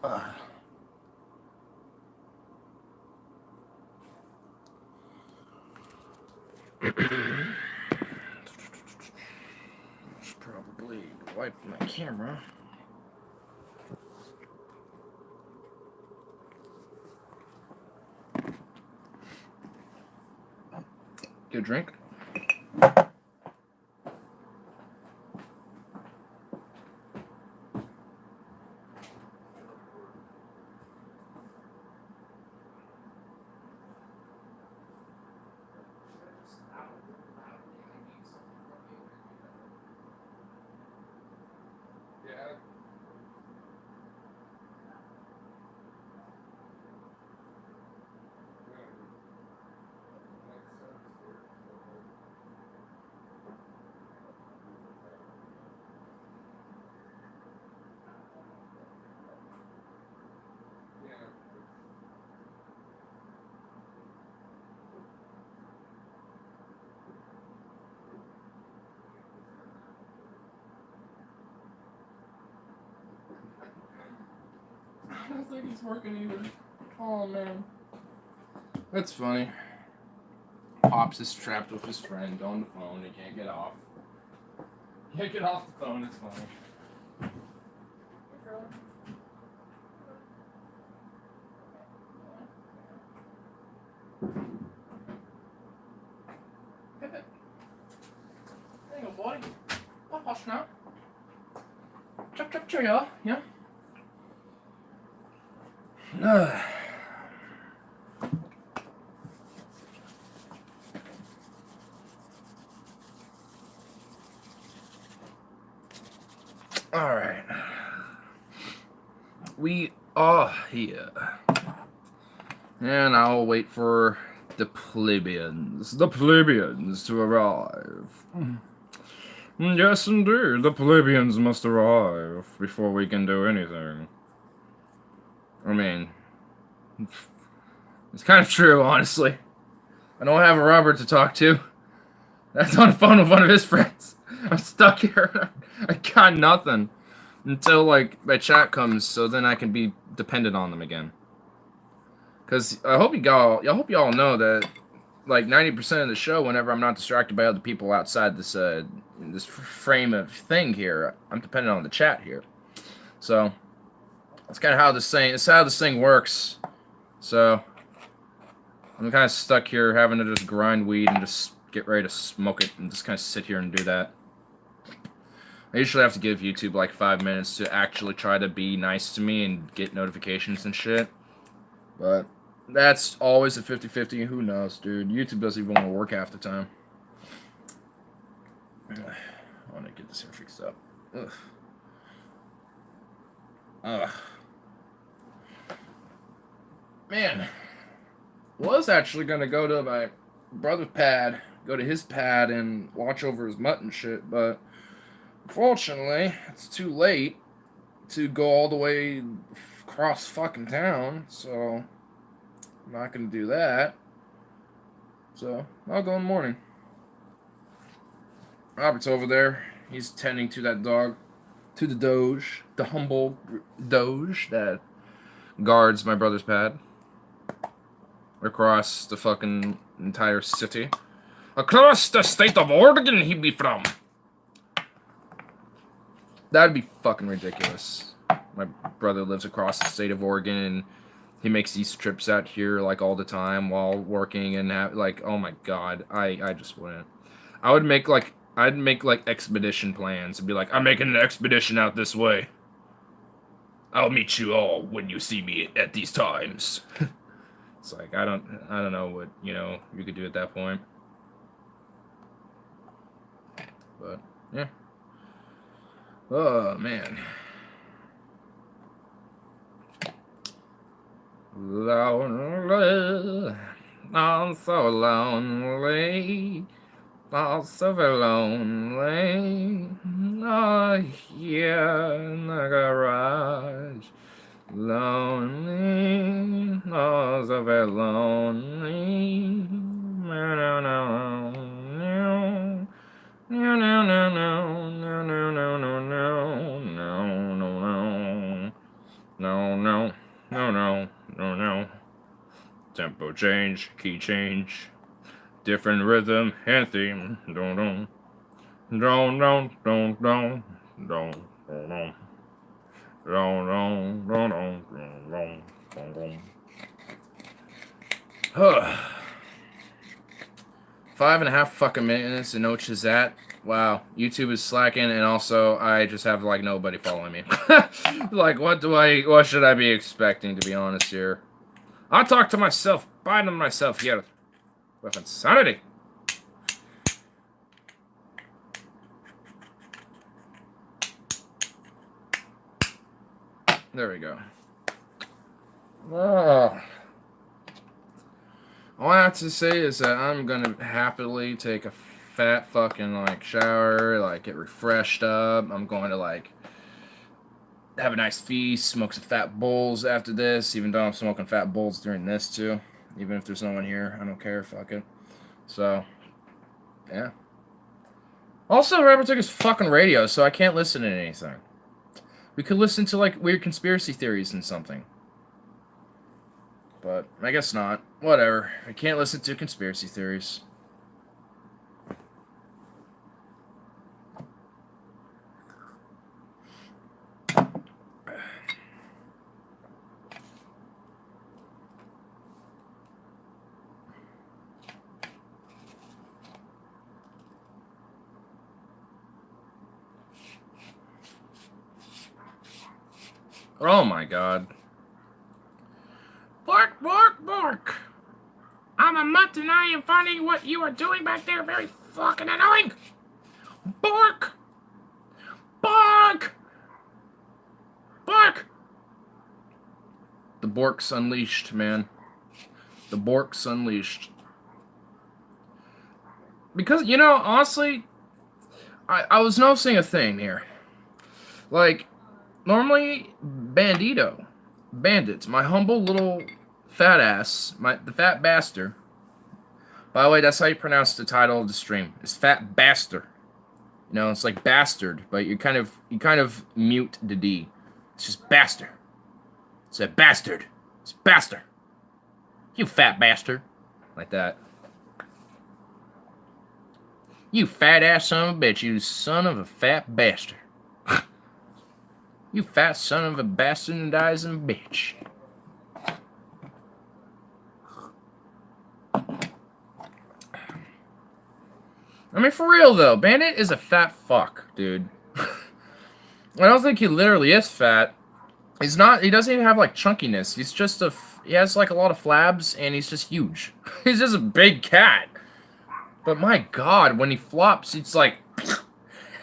Uh, should probably wipe my camera. Get a drink. I don't think he's working either. Oh man. That's funny. Pops is trapped with his friend on the phone. He can't get off. Can't get off the phone. It's funny. Hang on, boy. Oh, hush now. Chop, chop, cheerio. Yeah. All right. We are here. And I'll wait for the plebeians to arrive. Yes, indeed, the plebeians must arrive before we can do anything. I mean, it's kind of true, honestly. I don't have a Robert to talk to. That's on the phone with one of his friends. I'm stuck here. I got nothing until like my chat comes, so then I can be dependent on them again. Cause I hope y'all know that like 90% of the show, whenever I'm not distracted by other people outside this frame of thing here, I'm dependent on the chat here. So that's kind of how this thing works. So I'm kind of stuck here having to just grind weed and just get ready to smoke it and just kind of sit here and do that. I usually have to give YouTube like 5 minutes to actually try to be nice to me and get notifications and shit. But that's always a 50-50. Who knows, dude? YouTube doesn't even want to work half the time. I want to get this here fixed up. Ugh. Ugh. Man. Was actually going to go to my brother's pad, go to his pad and watch over his mutt and shit, but unfortunately, it's too late to go all the way across fucking town, so I'm not gonna do that. So I'll go in the morning. Robert's over there. He's tending to that dog, to the Doge, the humble Doge that guards my brother's pad across the fucking entire city. Across the state of Oregon, he be from. That'd be fucking ridiculous. My brother lives across the state of Oregon, and he makes these trips out here like all the time while working, and like, oh my god, I just wouldn't. I'd make like expedition plans and be like, I'm making an expedition out this way. I'll meet you all when you see me at these times. It's like I don't know what you could do at that point. But yeah. Oh man. Lonely, I'm so lonely, I'm so very lonely. Oh, here in the garage, lonely, oh, so very lonely. No, no, no, no, no, no, no, no, no, no, no, no, no, no, no, no, no, tempo change, key change, different rhythm and theme. Don't don't don't don't don't don't don't don't. Five and a half fucking minutes and no Chazat. Wow, YouTube is slacking, and also I just have like nobody following me. Like, what should I be expecting, to be honest here? I'll talk to myself, binding myself here with insanity. There we go. Oh. All I have to say is that I'm gonna happily take a fat fucking like shower, like get refreshed up. I'm going to like have a nice feast, smoke some fat bowls after this, even though I'm smoking fat bowls during this too. Even if there's no one here, I don't care, fuck it. So, yeah. Also, Robert took his fucking radio, so I can't listen to anything. We could listen to like weird conspiracy theories and something. But I guess not. Whatever. I can't listen to conspiracy theories. Oh my god. Bark, bark, bark. I'm a mutt and I am finding what you are doing back there very fucking annoying. Bark. Bark. Bark. The Bork's unleashed, man. The Bork's unleashed. Because, you know, honestly, I was noticing a thing here. Like, normally, Bandits, my humble little fat ass, the fat Baster. By the way, that's how you pronounce the title of the stream. It's Fat Baster. You know, it's like bastard, but you kind of mute the D. It's just Baster. It's a bastard. It's Baster. You fat bastard. Like that. You fat ass son of a bitch. You son of a fat bastard. You fat son of a bastardizing bitch. I mean, for real, though. Bandit is a fat fuck, dude. I don't think he literally is fat. He's not... He doesn't even have, like, chunkiness. He's just a... He has, like, a lot of flabs, and he's just huge. He's just a big cat. But my god, when he flops, it's like...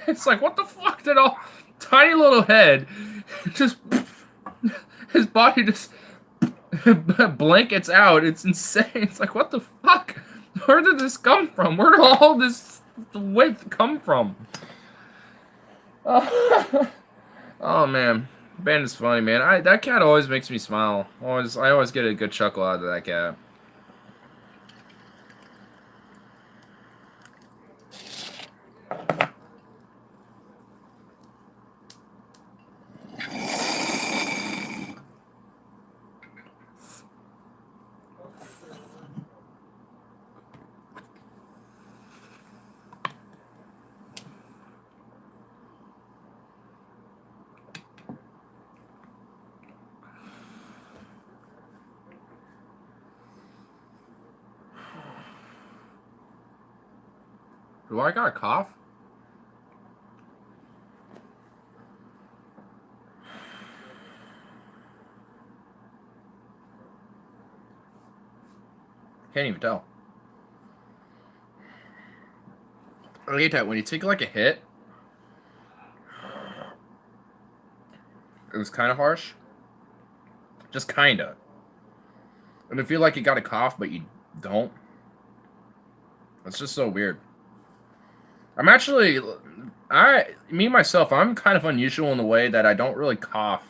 It's like, what the fuck did all... Tiny little head, just... His body just... blankets out. It's insane. It's like, what the fuck? Where did this come from? Where did all this width come from? Oh, man. Bandit's funny, man. That cat always makes me smile. I always get a good chuckle out of that cat. Do I got a cough? Can't even tell. I hate that when you take like a hit. It was kind of harsh. Just kinda. And I feel like you got a cough, but you don't. That's just so weird. I'm actually, myself, I'm kind of unusual in the way that I don't really cough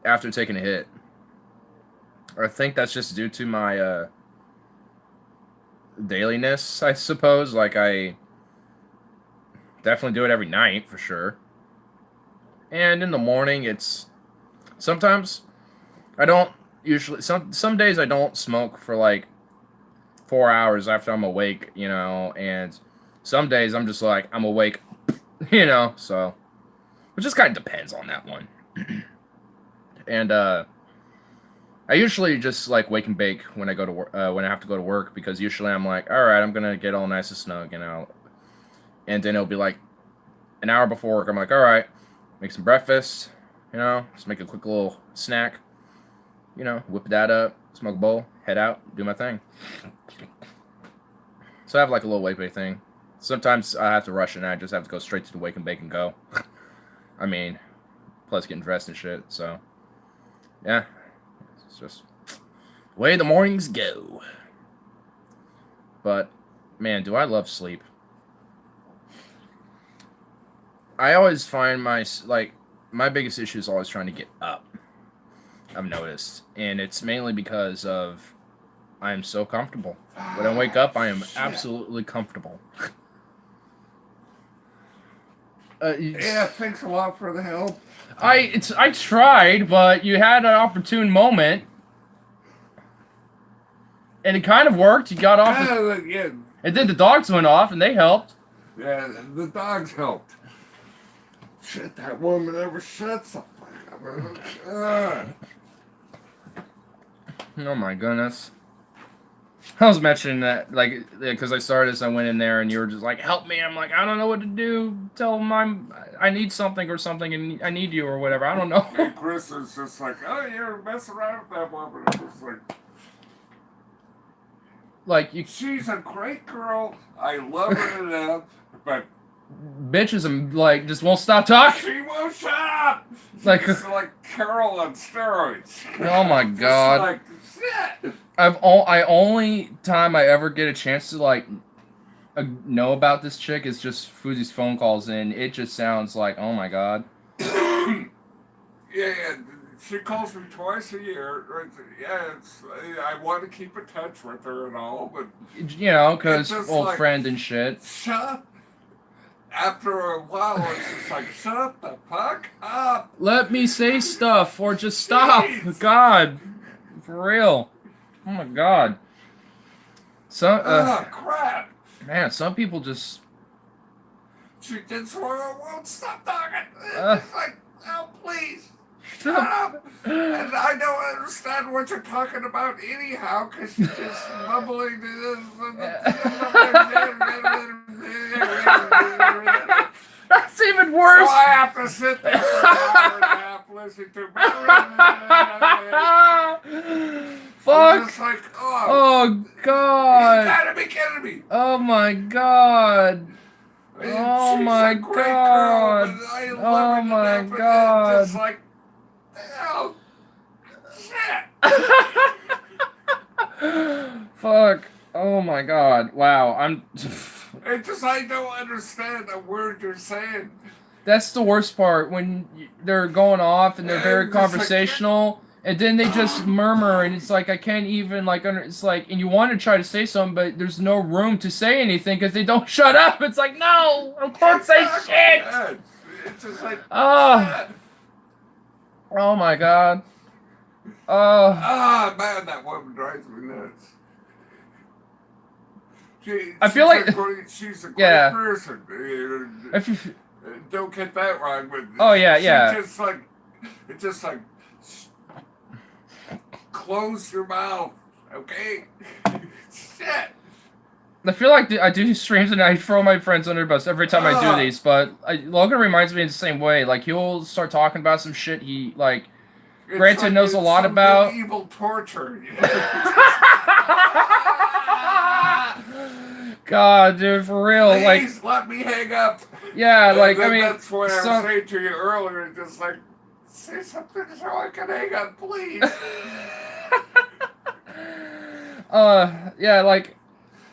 after taking a hit. I think that's just due to my dailiness, I suppose. Like, I definitely do it every night, for sure. And in the morning, it's... Sometimes I don't usually some days I don't smoke for like 4 hours after I'm awake, you know, and some days I'm just like I'm awake, you know, so it just kind of depends on that one. And I usually just like wake and bake when I go to when I have to go to work, because usually I'm like, all right, I'm gonna get all nice and snug, you know, and then it'll be like an hour before work. I'm like, all right, make some breakfast, you know, just make a quick little snack, you know, whip that up, smoke a bowl, head out, do my thing. So I have like a little wake bake thing. Sometimes I have to rush and I just have to go straight to the wake and bake and go. I mean, plus getting dressed and shit. So yeah, it's just the way the mornings go. But man, do I love sleep. I always find my biggest issue is always trying to get up. I've noticed, and it's mainly because of I am so comfortable. When I wake up, I am absolutely comfortable. Yeah, thanks a lot for the help. I tried, but you had an opportune moment, and it kind of worked. You got off, Yeah, and then the dogs went off, and they helped. yeah, the dogs helped. Shit, that woman never shuts up. Oh my goodness. I was mentioning that, like, because I started this, I went in there, and you were just like, help me. I'm like, I don't know what to do. Tell them I need something or something, and I need you or whatever. I don't know. And Chris is just like, oh, you're messing around with that woman. I'm just like, she's a great girl. I love her to death, but bitches and like just won't stop talking. she won't shut up. Like, She's like Carol on steroids. oh my god. Like, shit. I only time I ever get a chance to like know about this chick is just Fuzi's phone calls, and it just sounds like, oh my god. Yeah, she calls me twice a year. Yeah, I want to keep in touch with her and all, but you know, because old like, friend and shit. Shut. After a while, it's just like, shut the fuck up. Let me say stuff, or just stop. Jeez. God, for real. Oh my god. Crap. Man, some people just. She just won't stop talking. It's like, oh, please. Shut up. And I don't understand what you're talking about anyhow, because you're just mumbling. That's even worse. So I have to sit there for an hour and a half listening to. Fuck. Just like, oh god. You gotta be kidding me. Oh my god. Oh She's my a great god. Girl, I love Oh her to my death, god. Just like, oh, shit. Fuck. Oh my god. Wow. I don't understand a word you're saying. That's the worst part, when they're going off and they're very conversational, and then they just murmur, and it's like I can't even it's like, and you want to try to say something, but there's no room to say anything because they don't shut up. It's like, no, I can't say shit. It's just like, oh my god. Man, that woman drives me nuts. I feel like she's a great person. Don't get that wrong, but it's just like close your mouth, okay? Shit. I feel like I do streams and I throw my friends under the bus every time I do these, but Logan reminds me in the same way. Like, he'll start talking about some shit he like. Granted, like knows a lot about evil torture. God, dude, for real. Please let me hang up. Yeah, like, I mean, that's what I was saying to you earlier. Just like, say something so I can hang up, please. Yeah, like,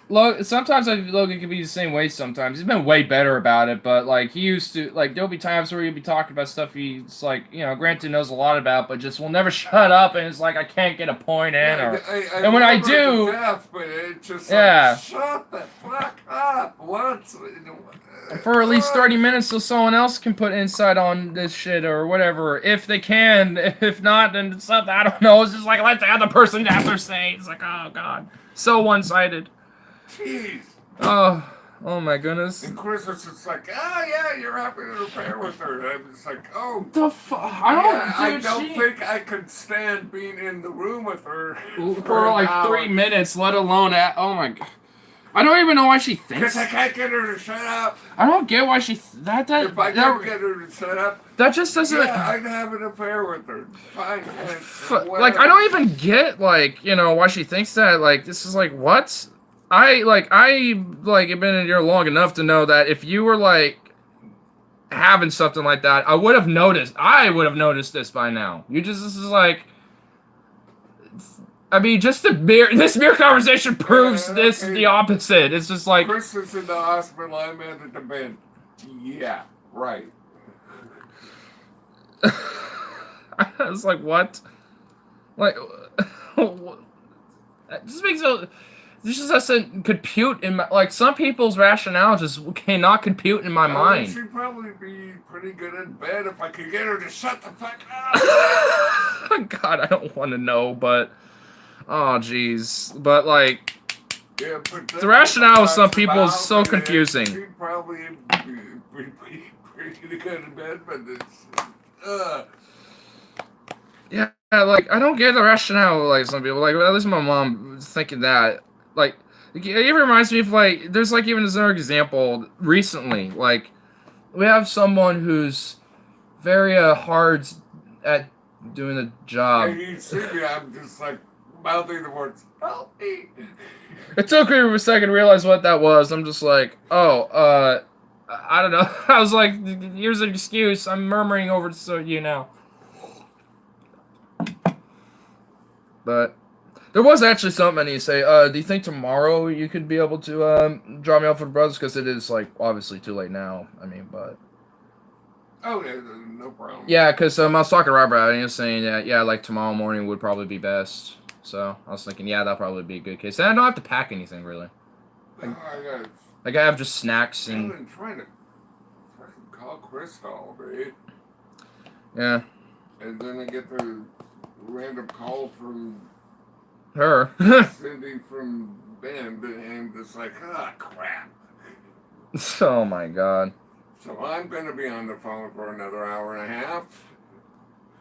sometimes Logan can be the same way sometimes. He's been way better about it, but, like, he used to, like, there'll be times where he'll be talking about stuff he's, like, you know, granted knows a lot about, but just will never shut up, and it's like, I can't get a point in, or... and when I do... death, but it's just yeah. like, shut the fuck up once. For at least 30 minutes so someone else can put insight on this shit or whatever, if they can. If not, then it's something, I don't know. It's just like, let the other person have their say. It's like, oh, God. So one-sided. Jeez. Oh my goodness. And Chris was just like, oh yeah, you're having an affair with her. And I'm just like, oh. The fuck? I don't think I could stand being in the room with her for like 3 minutes, let alone oh my god. I don't even know why she thinks. Because I can't get her to shut up. I don't get why she if I can't get her to shut up, that just doesn't. Yeah, I'd have an affair with her. Fine. Like, I don't even get, like, you know, why she thinks that. Like, this is like, what? I have been in here long enough to know that if you were, like, having something like that, I would have noticed. I would have noticed this by now. This is like, I mean, just this mere conversation proves the opposite. It's just like... Chris is in the hospital, I'm at the bed. Yeah, right. I was like, what? Like, this makes no... This just doesn't compute in my... Like, some people's rationale just cannot compute in my mind. She'd probably be pretty good in bed if I could get her to shut the fuck up. God, I don't want to know, but... Oh, jeez. But, like... Yeah, but the rationale of some people is so confusing. She'd probably be pretty good in bed, but it's... Yeah, like, I don't get the rationale of, like, some people. Like, at least my mom was thinking that. Like, it even reminds me of, like, there's, like, even another example recently. Like, we have someone who's very hard at doing the job. And you see me, I'm just, like, mouthing the words, help me. It took me a second to realize what that was. I'm just like, oh, I don't know. I was like, here's an excuse. I'm murmuring over to you now. But there was actually something I need to say. Do you think tomorrow you could be able to drop me off with brothers? Because it is, like, obviously too late now. I mean, but... Oh, yeah, no problem. Yeah, because I was talking to Robert, and he was saying that, yeah, like, tomorrow morning would probably be best. So I was thinking, yeah, that'll probably be a good case. And I don't have to pack anything, really. Like, I have just snacks and... I've been trying to fucking call Chris all day. Yeah. And then I get the random call from... her. Cindy from Bend, and it's like, ah, crap. Oh, my God. So I'm going to be on the phone for another hour and a half.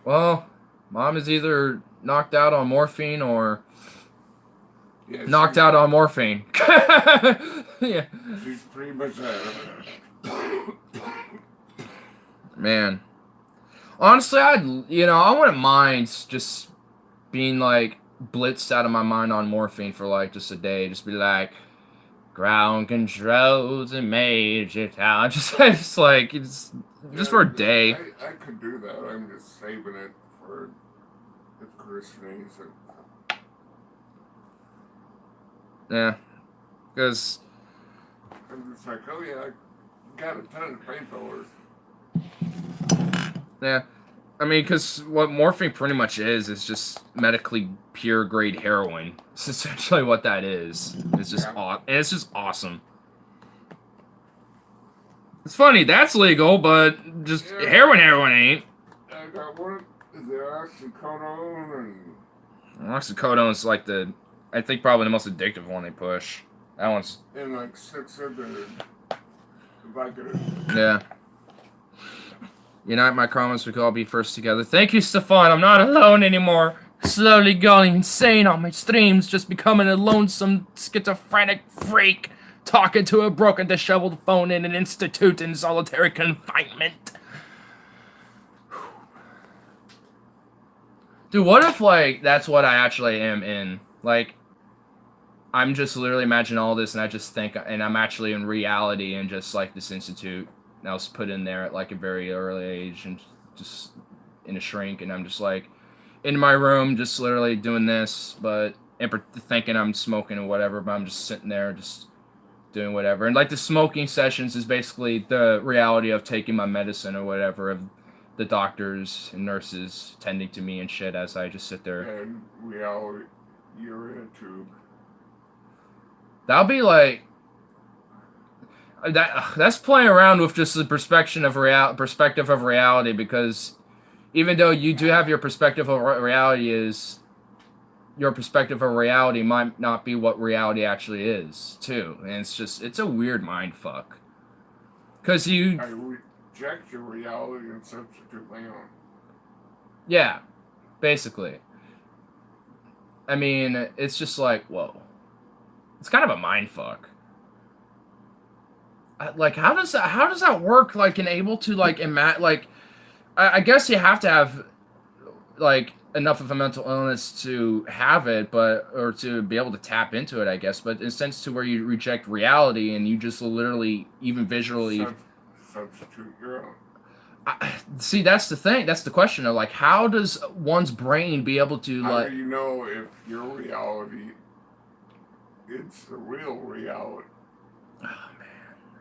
Well, Mom is either knocked out on morphine or... Yeah, knocked out on morphine. Yeah. She's pretty much Man. Honestly, I wouldn't mind just being, like, blitzed out of my mind on morphine for, like, just a day. Just be like, ground controls and major town. Just like, it's just for a day. I could do that. I'm just saving it for if Chris needs it. Yeah. Because... I'm just like, oh yeah, I got a ton of painkillers. Yeah. I mean, because what morphine pretty much is just medically pure grade heroin. It's essentially what that is. It's just and it's just awesome. It's funny, that's legal, but just heroin ain't. I got one, the oxycodone and... Oxycodone's like I think probably the most addictive one they push. That one's... And like 6 of the Vicodin. Yeah. Unite my comments, we could all be first together. Thank you, Stefan. I'm not alone anymore. Slowly going insane on my streams, just becoming a lonesome, schizophrenic freak, talking to a broken, disheveled phone in an institute in solitary confinement. Dude, what if, like, that's what I actually am in? Like, I'm just literally imagining all this, and I just think, and I'm actually in reality in just, like, this institute. And I was put in there at, like, a very early age, and just in a shrink, and I'm just, like, in my room, just literally doing this, but thinking I'm smoking or whatever, but I'm just sitting there just doing whatever. And like the smoking sessions is basically the reality of taking my medicine or whatever, of the doctors and nurses tending to me and shit as I just sit there. And reality, you're in a tube. That'll be like that's playing around with just the perspective of reality, because even though you do have your perspective of what reality is, your perspective of reality might not be what reality actually is too, and it's a weird mind fuck. Cause you I reject your reality and substitute my own. yeah, basically. I mean, it's just like whoa, it's kind of a mind fuck. Like how does that work? Like, and able to like like, I guess you have to have like enough of a mental illness to have it, but or to be able to tap into it, I guess. But in a sense to where you reject reality and you just literally even visually Substitute your own. see, that's the thing. That's the question of like, how does one's brain be able to How like? do you know if your reality is the real reality? Oh man,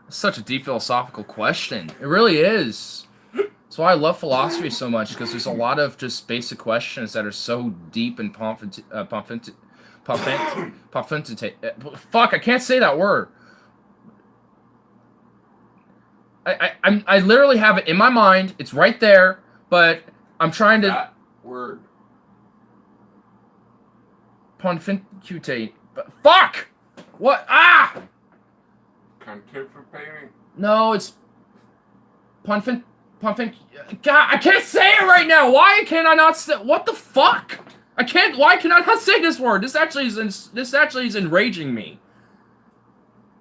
it's such a deep philosophical question. It really is. That's why I love philosophy so much, because there's a lot of just basic questions that are so deep and fuck, I can't say that word. I literally have it in my mind. It's right there, but I'm trying to That word. pontificate. But fuck! What? Ah! Pontificating. No, it's pontific. God, I can't say it right now. Why can I not say? What the fuck? I can't. Why can I not say this word? This actually is enraging me.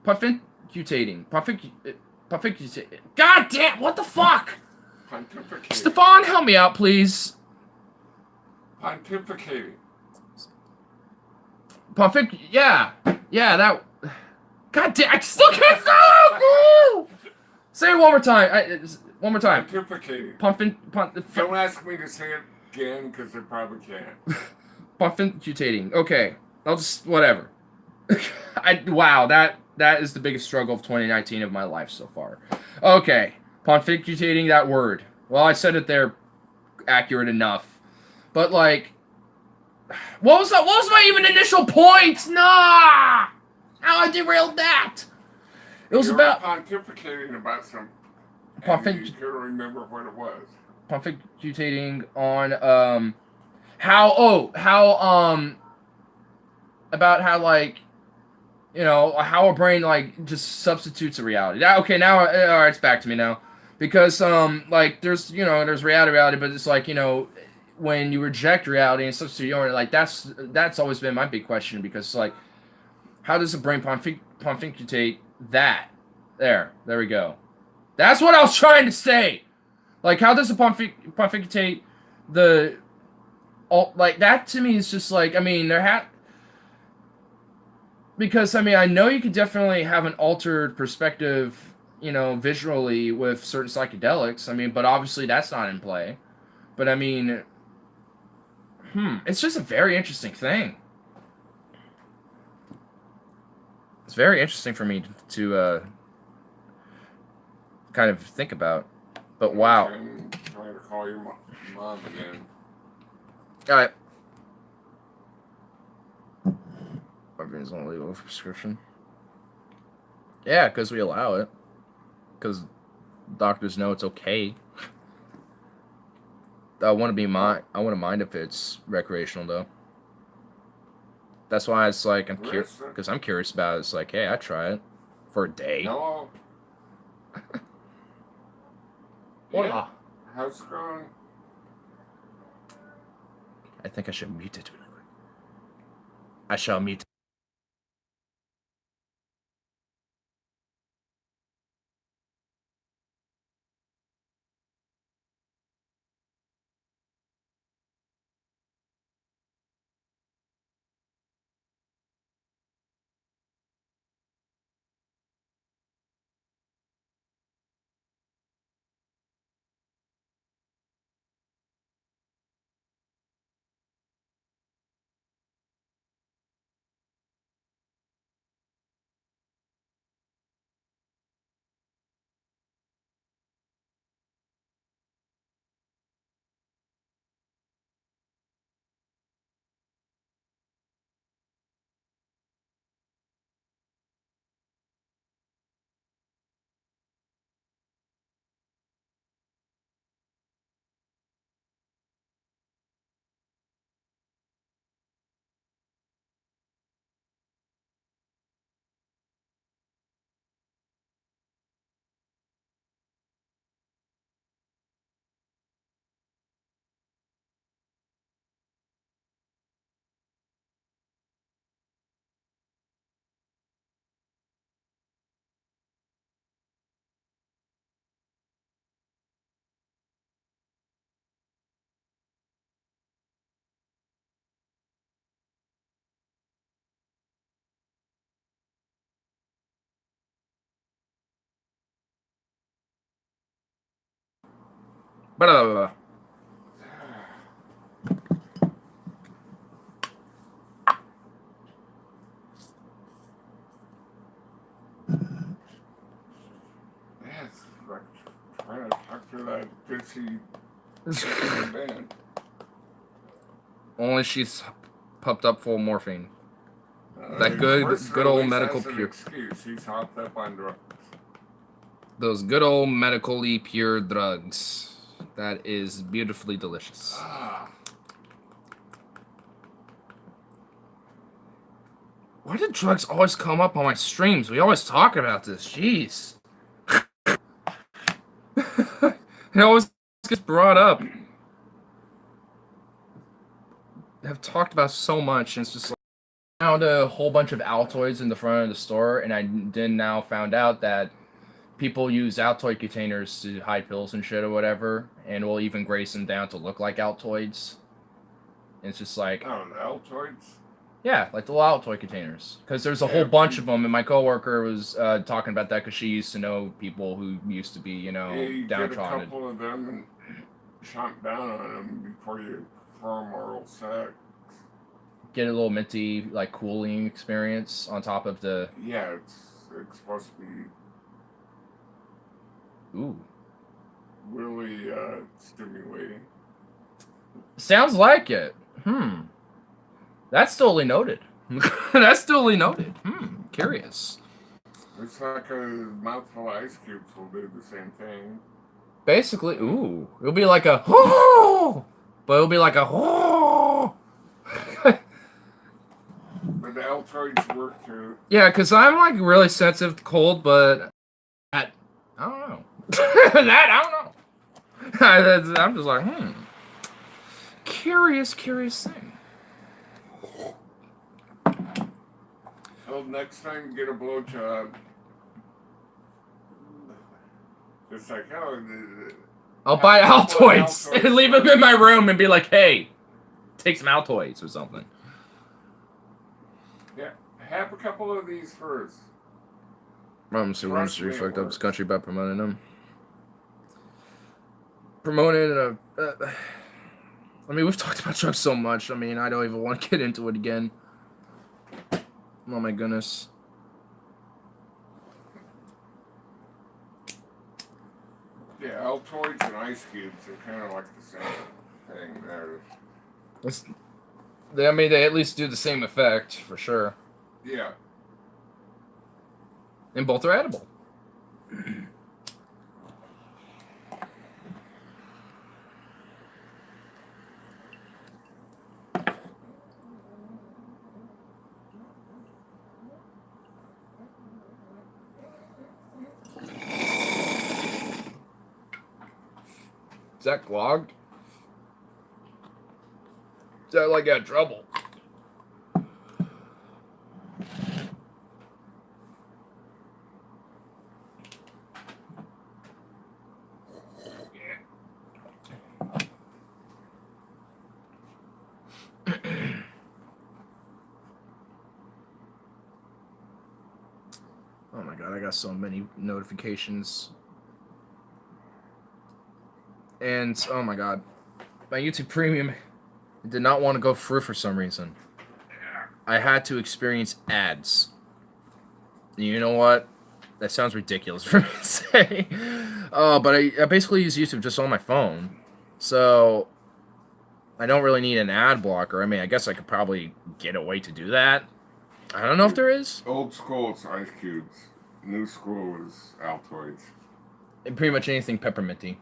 Pontificating. Pontificating. God damn! What the fuck? Pontificating. Stefan, help me out, please. Pontificating. Yeah, that. God damn! I still can't say it. Say it one more time. One more time. Pontificating. Don't ask me to say it again, because I probably can't. Pontificating. Okay, I'll just whatever. Wow, that is the biggest struggle of 2019 of my life so far. Okay, pontificating that word. Well, I said it there, accurate enough, but like, what was that? What was my even initial point? Nah, how I derailed that. It was about pontificating about something. You couldn't remember what it was. Pontificating on how about how like, you know, how a brain like just substitutes a reality. Okay, now all right, it's back to me now, because like there's, you know, there's reality, but it's like, you know, when you reject reality and substitute your own, like that's always been my big question, because like, how does the brain pontificate that? There we go. That's what I was trying to say. Like, how does it pontificate the... like, that to me is just like, I mean, because, I mean, I know you could definitely have an altered perspective, you know, visually with certain psychedelics. I mean, but obviously that's not in play. But, I mean... it's just a very interesting thing. It's very interesting for me to kind of think about. But wow. I'm trying to call your mom again. Alright. Everything's on legal prescription. Yeah, because we allow it. Because doctors know it's okay. I wouldn't mind if it's recreational though. That's why it's like I'm curious, because I'm curious about it. It's like, hey, I try it for a day. Hello. Hola. Yeah. How's it going? I think I should mute it. I shall mute. Blah. Yes, like trying to talk to that bitchy man. Only she's pumped up full of morphine. That good old medical pure. Excuse. She's hopped up on drugs. Those good old medically pure drugs. That is beautifully delicious. Ah. Why do drugs always come up on my streams? We always talk about this. Jeez. It always gets brought up. I've talked about so much, and it's just like I found a whole bunch of Altoids in the front of the store, and I then now found out that people use Altoid containers to hide pills and shit or whatever, and will even grace them down to look like Altoids. And it's just like, Oh, the Altoids? yeah, like the little Altoid containers. Because there's a whole bunch of them, and my coworker was talking about that because she used to know people who used to be, you know, you downtrodden. get a couple of them and chomp down on them before you perform oral sex. Get a little minty, like, cooling experience on top of the... Yeah, it's supposed to be... Ooh. Really stimulating. Sounds like it. That's totally noted. That's totally noted. Curious. It's like a mouthful of ice cubes will do the same thing. Basically, ooh. It'll be like a... Oh! But it'll be like a... Oh! But the Altoids work too. Yeah, because I'm, like, really sensitive to cold, but... I don't know. I don't know. I'm just like, Curious thing. So next time, get a blowjob. Just like, I'll buy Altoids and leave them in my room and be like, hey, take some Altoids or something. Yeah, have a couple of these first. I'm super industry fucked up this country by promoting them. Promoting I mean, we've talked about drugs so much. I mean, I don't even want to get into it again. Oh my goodness. Yeah, Altoids and ice cubes are kind of like the same thing there. I mean, they at least do the same effect, for sure. Yeah. And both are edible. Is that clogged? Is that like got trouble? Oh my god, I got so many notifications. And, oh my god, my YouTube Premium did not want to go through for some reason. I had to experience ads. You know what? That sounds ridiculous for me to say. But I basically use YouTube just on my phone. So, I don't really need an ad blocker. I mean, I guess I could probably get a way to do that. I don't know if there is. Old school is ice cubes. New school is Altoids. And pretty much anything pepperminty.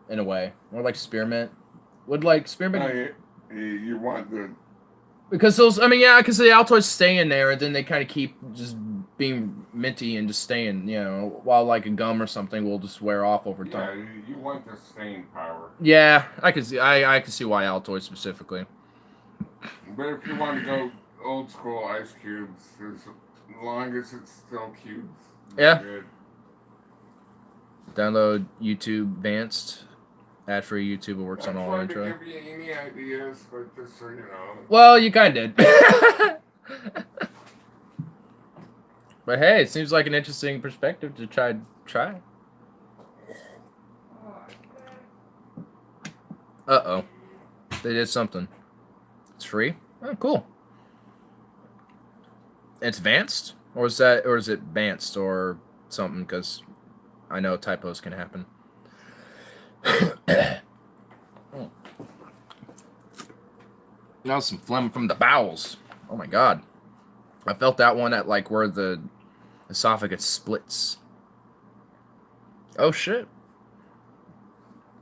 In a way. Or like spearmint. Would like spearmint... You want the... Because those... I mean, yeah, because the Altoids stay in there, and then they kind of keep just being minty and just staying, you know, while like a gum or something will just wear off over time. Yeah, you want the staying power. Yeah, I can see why Altoids specifically. But if you want to go old school ice cubes, as long as it's still cubes. Yeah. Good. Download YouTube Advanced. Ad-free YouTube. It works on all Android. I tried to give you any ideas, but just so you know. Well, you kind of did. But hey, it seems like an interesting perspective to try. Uh-oh. They did something. It's free? Oh, cool. It's advanced? Or is it advanced or something? Because I know typos can happen. Oh. Now some phlegm from the bowels. Oh my god. I felt that one at like where the esophagus splits. Oh shit.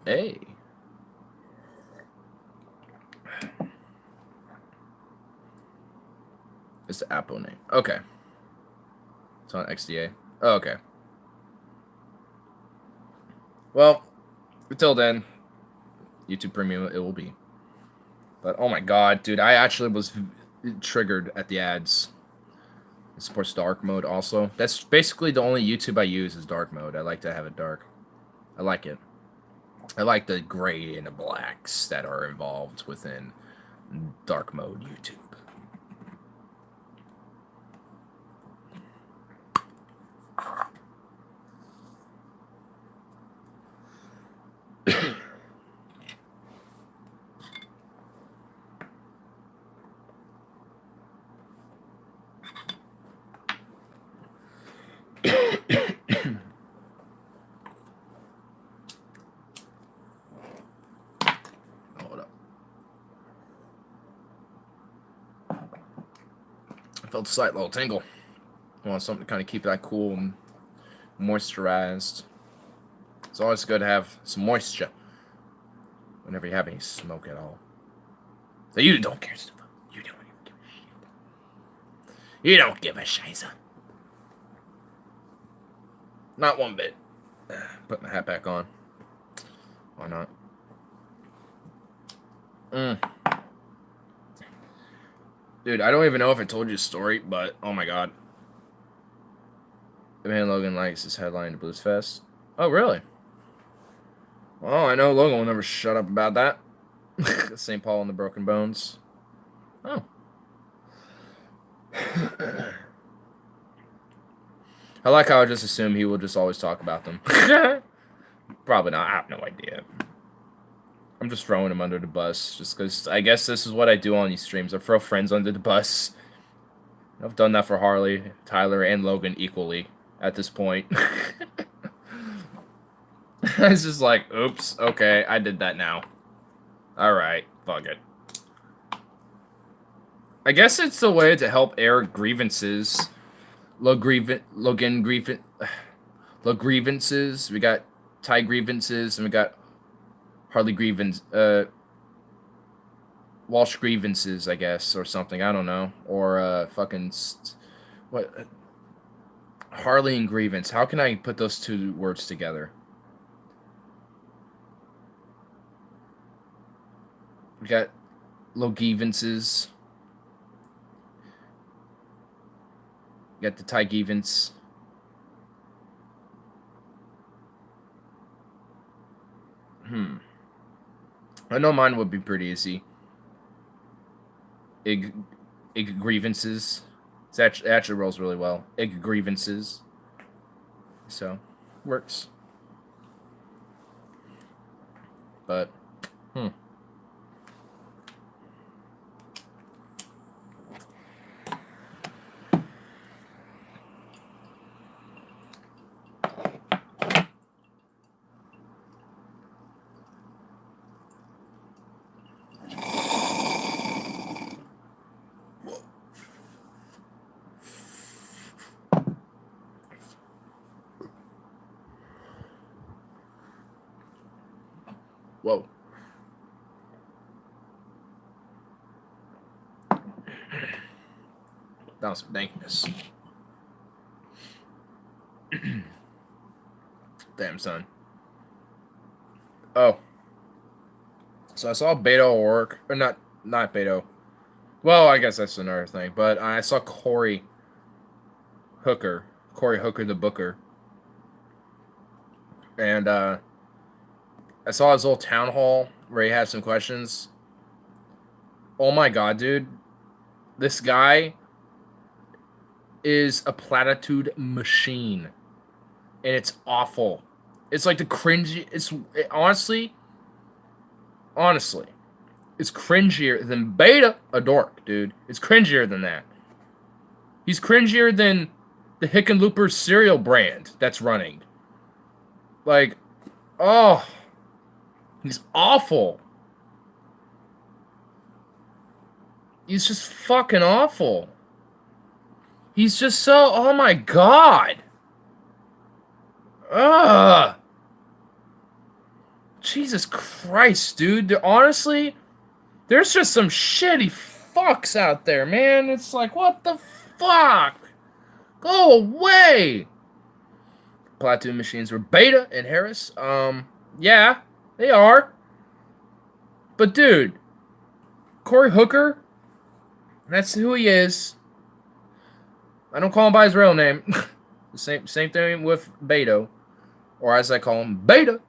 Hey. It's the Apple name. Okay. It's on XDA. Oh, okay. Well, until then, YouTube Premium it will be. But oh my god, dude, I actually was triggered at the ads. It supports dark mode also. That's basically the only YouTube I use is dark mode. I like to have it dark. I like it. I like the gray and the blacks that are involved within dark mode YouTube. Hold up. I felt a slight little tingle. I want something to kind of keep that cool and moisturized. It's always good to have some moisture whenever you have any smoke at all. So you don't care, Stefan. You don't even give a shit. You don't give a shiza. Not one bit. Put my hat back on. Why not? Dude, I don't even know if I told you a story, but oh my god. The man Logan likes his headline to Blues Fest. Oh, really? Well, I know Logan will never shut up about that. St. Paul and the Broken Bones. Oh. I like how I just assume he will just always talk about them. Probably not. I have no idea. I'm just throwing him under the bus. Just because I guess this is what I do on these streams. I throw friends under the bus. I've done that for Harley, Tyler, and Logan equally at this point. It's just like, oops, okay, I did that now. Alright, fuck it. I guess it's a way to help air grievances. Logan grievances. We got Ty grievances, and we got Harley grievance. Walsh grievances, I guess, or something. I don't know. Or what? Harley and grievance. How can I put those two words together? We got Logievances. We got the Ty Gievans. I know mine would be pretty easy. Ig grievances. It actually rolls really well. Ig grievances. So, works. But, whoa. That was some dankness. Damn, son. Oh. So I saw Beto work. Or not Beto. Well, I guess that's another thing. But I saw Corey Hooker the Booker. And I saw his little town hall where he had some questions. Oh my god, dude. This guy is a platitude machine. And it's awful. It's like the cringy. Honestly, honestly, is cringier than Beta, a dork, dude. It's cringier than that. He's cringier than the Hickenlooper cereal brand that's running. Like, oh, he's awful. He's just fucking awful. He's just so, oh my god. Ugh. Jesus Christ, dude. Honestly, there's just some shitty fucks out there, man. It's like, what the fuck? Go away. Platoon machines were Beta and Harris. Yeah, they are. But dude, Corey Hooker, that's who he is. I don't call him by his real name. The same thing with Beto, or as I call him, Beta.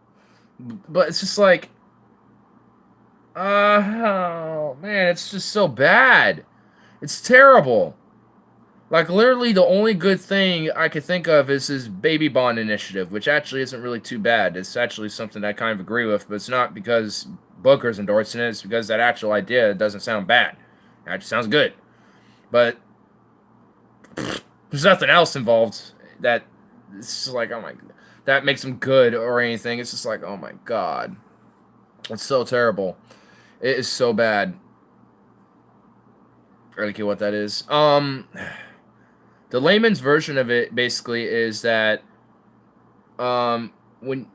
But it's just like, oh man, it's just so bad. It's terrible. Like, literally the only good thing I could think of is his baby bond initiative, which actually isn't really too bad. It's actually something I kind of agree with, but it's not because Booker's endorsing it. It's because that actual idea doesn't sound bad. It actually sounds good. But there's nothing else involved that it's just like, oh my, that makes him good or anything. It's just like, oh my god. It's so terrible. It is so bad. I don't care what that is. The layman's version of it basically is that when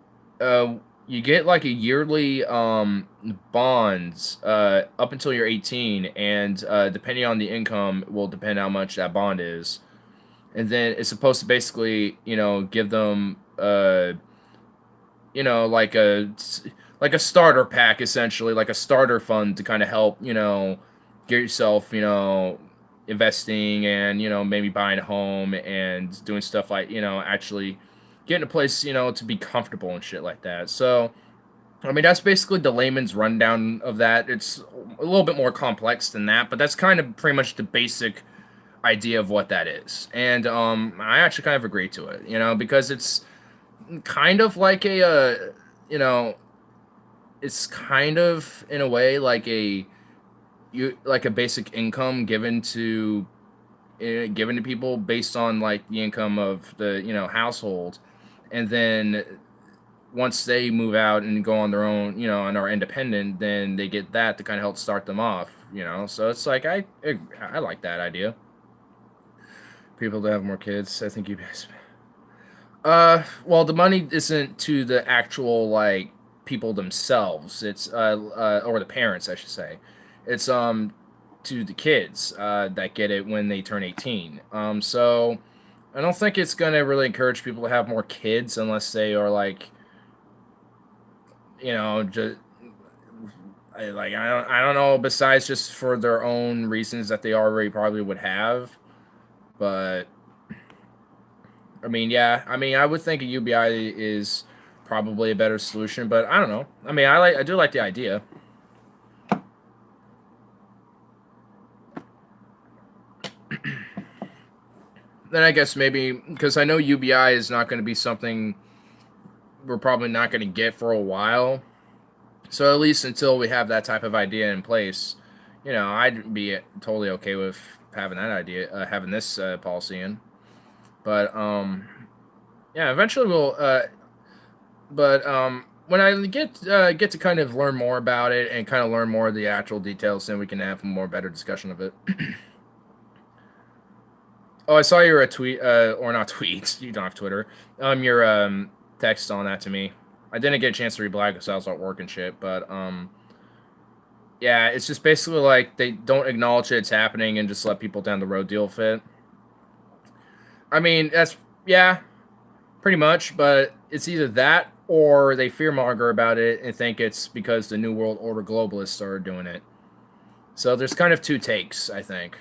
you get like a yearly bonds up until you're 18, and depending on the income will depend how much that bond is, and then it's supposed to basically give them like a starter pack, essentially like a starter fund to kind of help get yourself investing and maybe buying a home and doing stuff like actually getting a place to be comfortable and shit like that. So I mean, that's basically the layman's rundown of that. It's a little bit more complex than that, but that's kind of pretty much the basic idea of what that is. And I actually kind of agree to it, because it's kind of like a it's kind of in a way like a basic income given to people based on like the income of the household, and then once they move out and go on their own and are independent, then they get that to kind of help start them off. So it's like I like that idea. People to have more kids. I think you guys. Well, the money isn't to the actual like people themselves. It's or the parents, I should say. It's to the kids that get it when they turn 18. So I don't think it's gonna really encourage people to have more kids unless they are like, just I don't know. Besides just for their own reasons that they already probably would have, but I mean, yeah, I would think a UBI is probably a better solution, but I don't know. I mean, I do like the idea. Then I guess maybe, because I know UBI is not going to be something we're probably not going to get for a while. So at least until we have that type of idea in place, I'd be totally okay with having that idea, having this policy in. But yeah, eventually we'll. But when I get to kind of learn more about it and kind of learn more of the actual details, then we can have a more better discussion of it. Oh, I saw your tweet, or not tweets. You don't have Twitter. Your text on that to me. I didn't get a chance to reply because I was at work and shit. But yeah, it's just basically like they don't acknowledge it's happening and just let people down the road deal with it. I mean, that's pretty much. But it's either that or they fearmonger about it and think it's because the New World Order globalists are doing it. So there's kind of two takes, I think.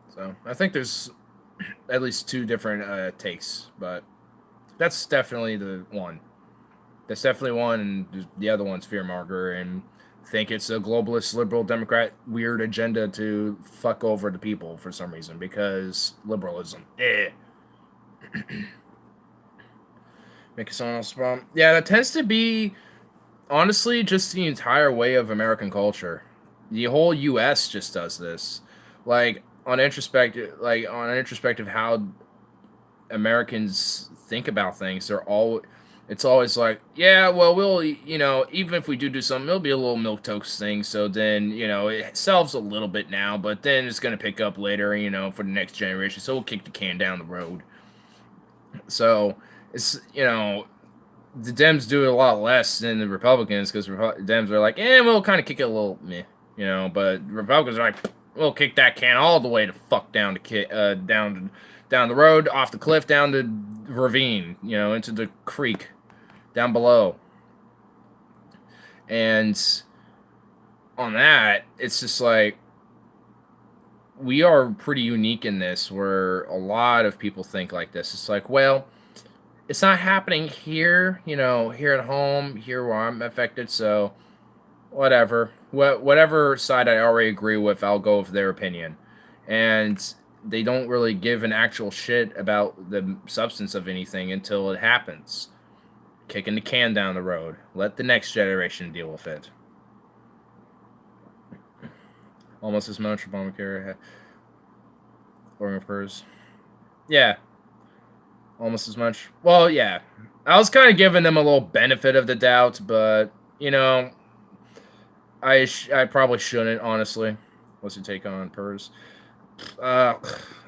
So I think there's at least two different takes, but that's definitely the one. That's definitely one, and the other one's fearmonger, and think it's a globalist, liberal, Democrat weird agenda to fuck over the people for some reason because liberalism. Make someone else problem. Yeah, that tends to be honestly just the entire way of American culture. The whole U.S. just does this. Like on introspective, how Americans think about things. It's always like, yeah, well, even if we do something, it'll be a little milquetoast thing. So then, it sells a little bit now, but then it's gonna pick up later, for the next generation. So we'll kick the can down the road. So it's the Dems do it a lot less than the Republicans because Dems are like, we'll kind of kick it a little meh, but Republicans are like, we'll kick that can all the way to fuck down down the road, off the cliff, down the ravine, into the creek, down below. And on that, it's just like, we are pretty unique in this, where a lot of people think like this. It's like, well, it's not happening here, here at home, here where I'm affected, so whatever. Whatever side I already agree with, I'll go with their opinion. And they don't really give an actual shit about the substance of anything until it happens. Kicking the can down the road. Let the next generation deal with it. Almost as much Obamacare or hers. Yeah. Almost as much. Well, yeah. I was kind of giving them a little benefit of the doubt, but, I probably shouldn't, honestly. What's your take on PERS? I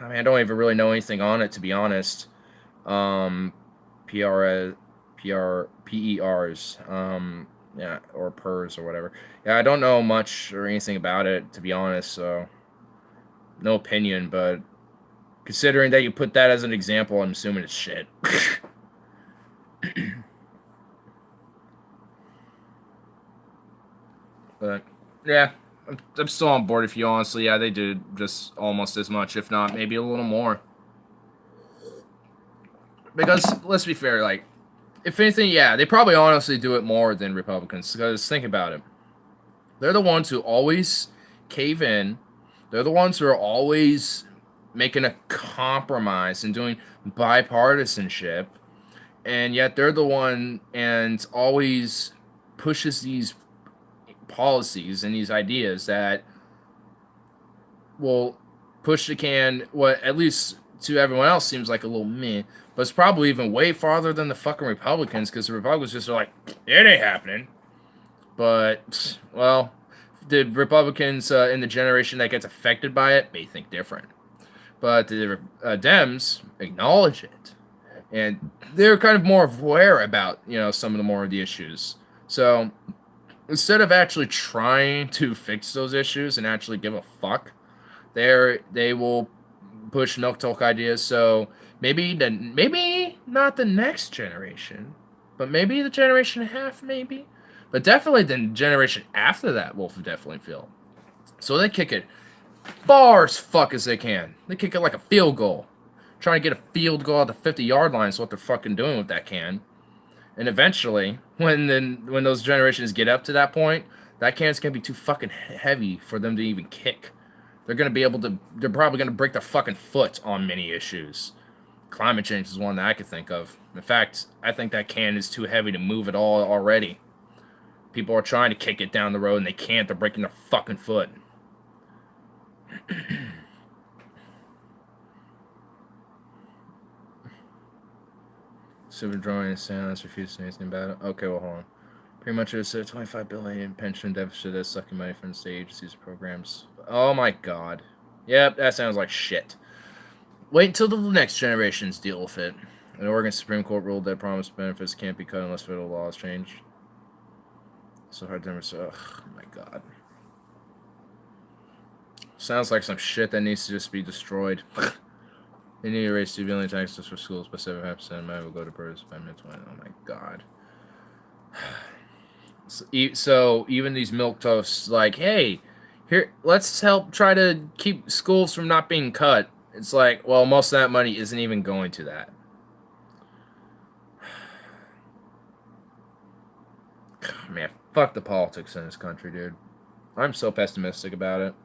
mean, I don't even really know anything on it, to be honest. PERS, yeah, or PERS or whatever. Yeah, I don't know much or anything about it, to be honest, so no opinion, but considering that you put that as an example, I'm assuming it's shit. But, yeah, I'm still on board with you, honestly. Yeah, they did just almost as much, if not maybe a little more. Because, let's be fair, like, if anything, yeah, they probably honestly do it more than Republicans. Because, think about it. They're the ones who always cave in. They're the ones who are always making a compromise and doing bipartisanship. And yet they're the one and always pushes these policies and these ideas that will push the can, what at least to everyone else seems like a little meh, but it's probably even way farther than the fucking Republicans, because the Republicans just are like, it ain't happening. But, well, the Republicans in the generation that gets affected by it may think different. But the Dems acknowledge it. And they're kind of more aware about, some of the more of the issues. So, instead of actually trying to fix those issues and actually give a fuck, they will push milquetoast ideas. So, maybe not the next generation, but maybe the generation and a half, maybe. But definitely the generation after that will definitely feel. So they kick it far as fuck as they can. They kick it like a field goal. Trying to get a field goal at the 50-yard line is what they're fucking doing with that can. And eventually, when those generations get up to that point, that can's gonna be too fucking heavy for them to even kick. They're probably gonna break their fucking foot on many issues. Climate change is one that I could think of. In fact, I think that can is too heavy to move at all already. People are trying to kick it down the road and they can't. They're breaking their fucking foot. Super drawing and silence refused to do anything about it. Okay, well, hold on. Pretty much it's a $25 billion pension deficit that's sucking money from the state agencies programs. Oh my god. Yep, that sounds like shit. Wait until the next generations deal with it. An Oregon Supreme Court ruled that promised benefits can't be cut unless federal laws change. So hard to so, oh my god. Sounds like some shit that needs to just be destroyed. They need to raise civilian taxes for schools by 7.5%. Money will go to birds by mid-20. Oh my god. So even these milquetoasts, like, hey, here, let's help try to keep schools from not being cut. It's like, well, most of that money isn't even going to that. Man, fuck the politics in this country, dude. I'm so pessimistic about it.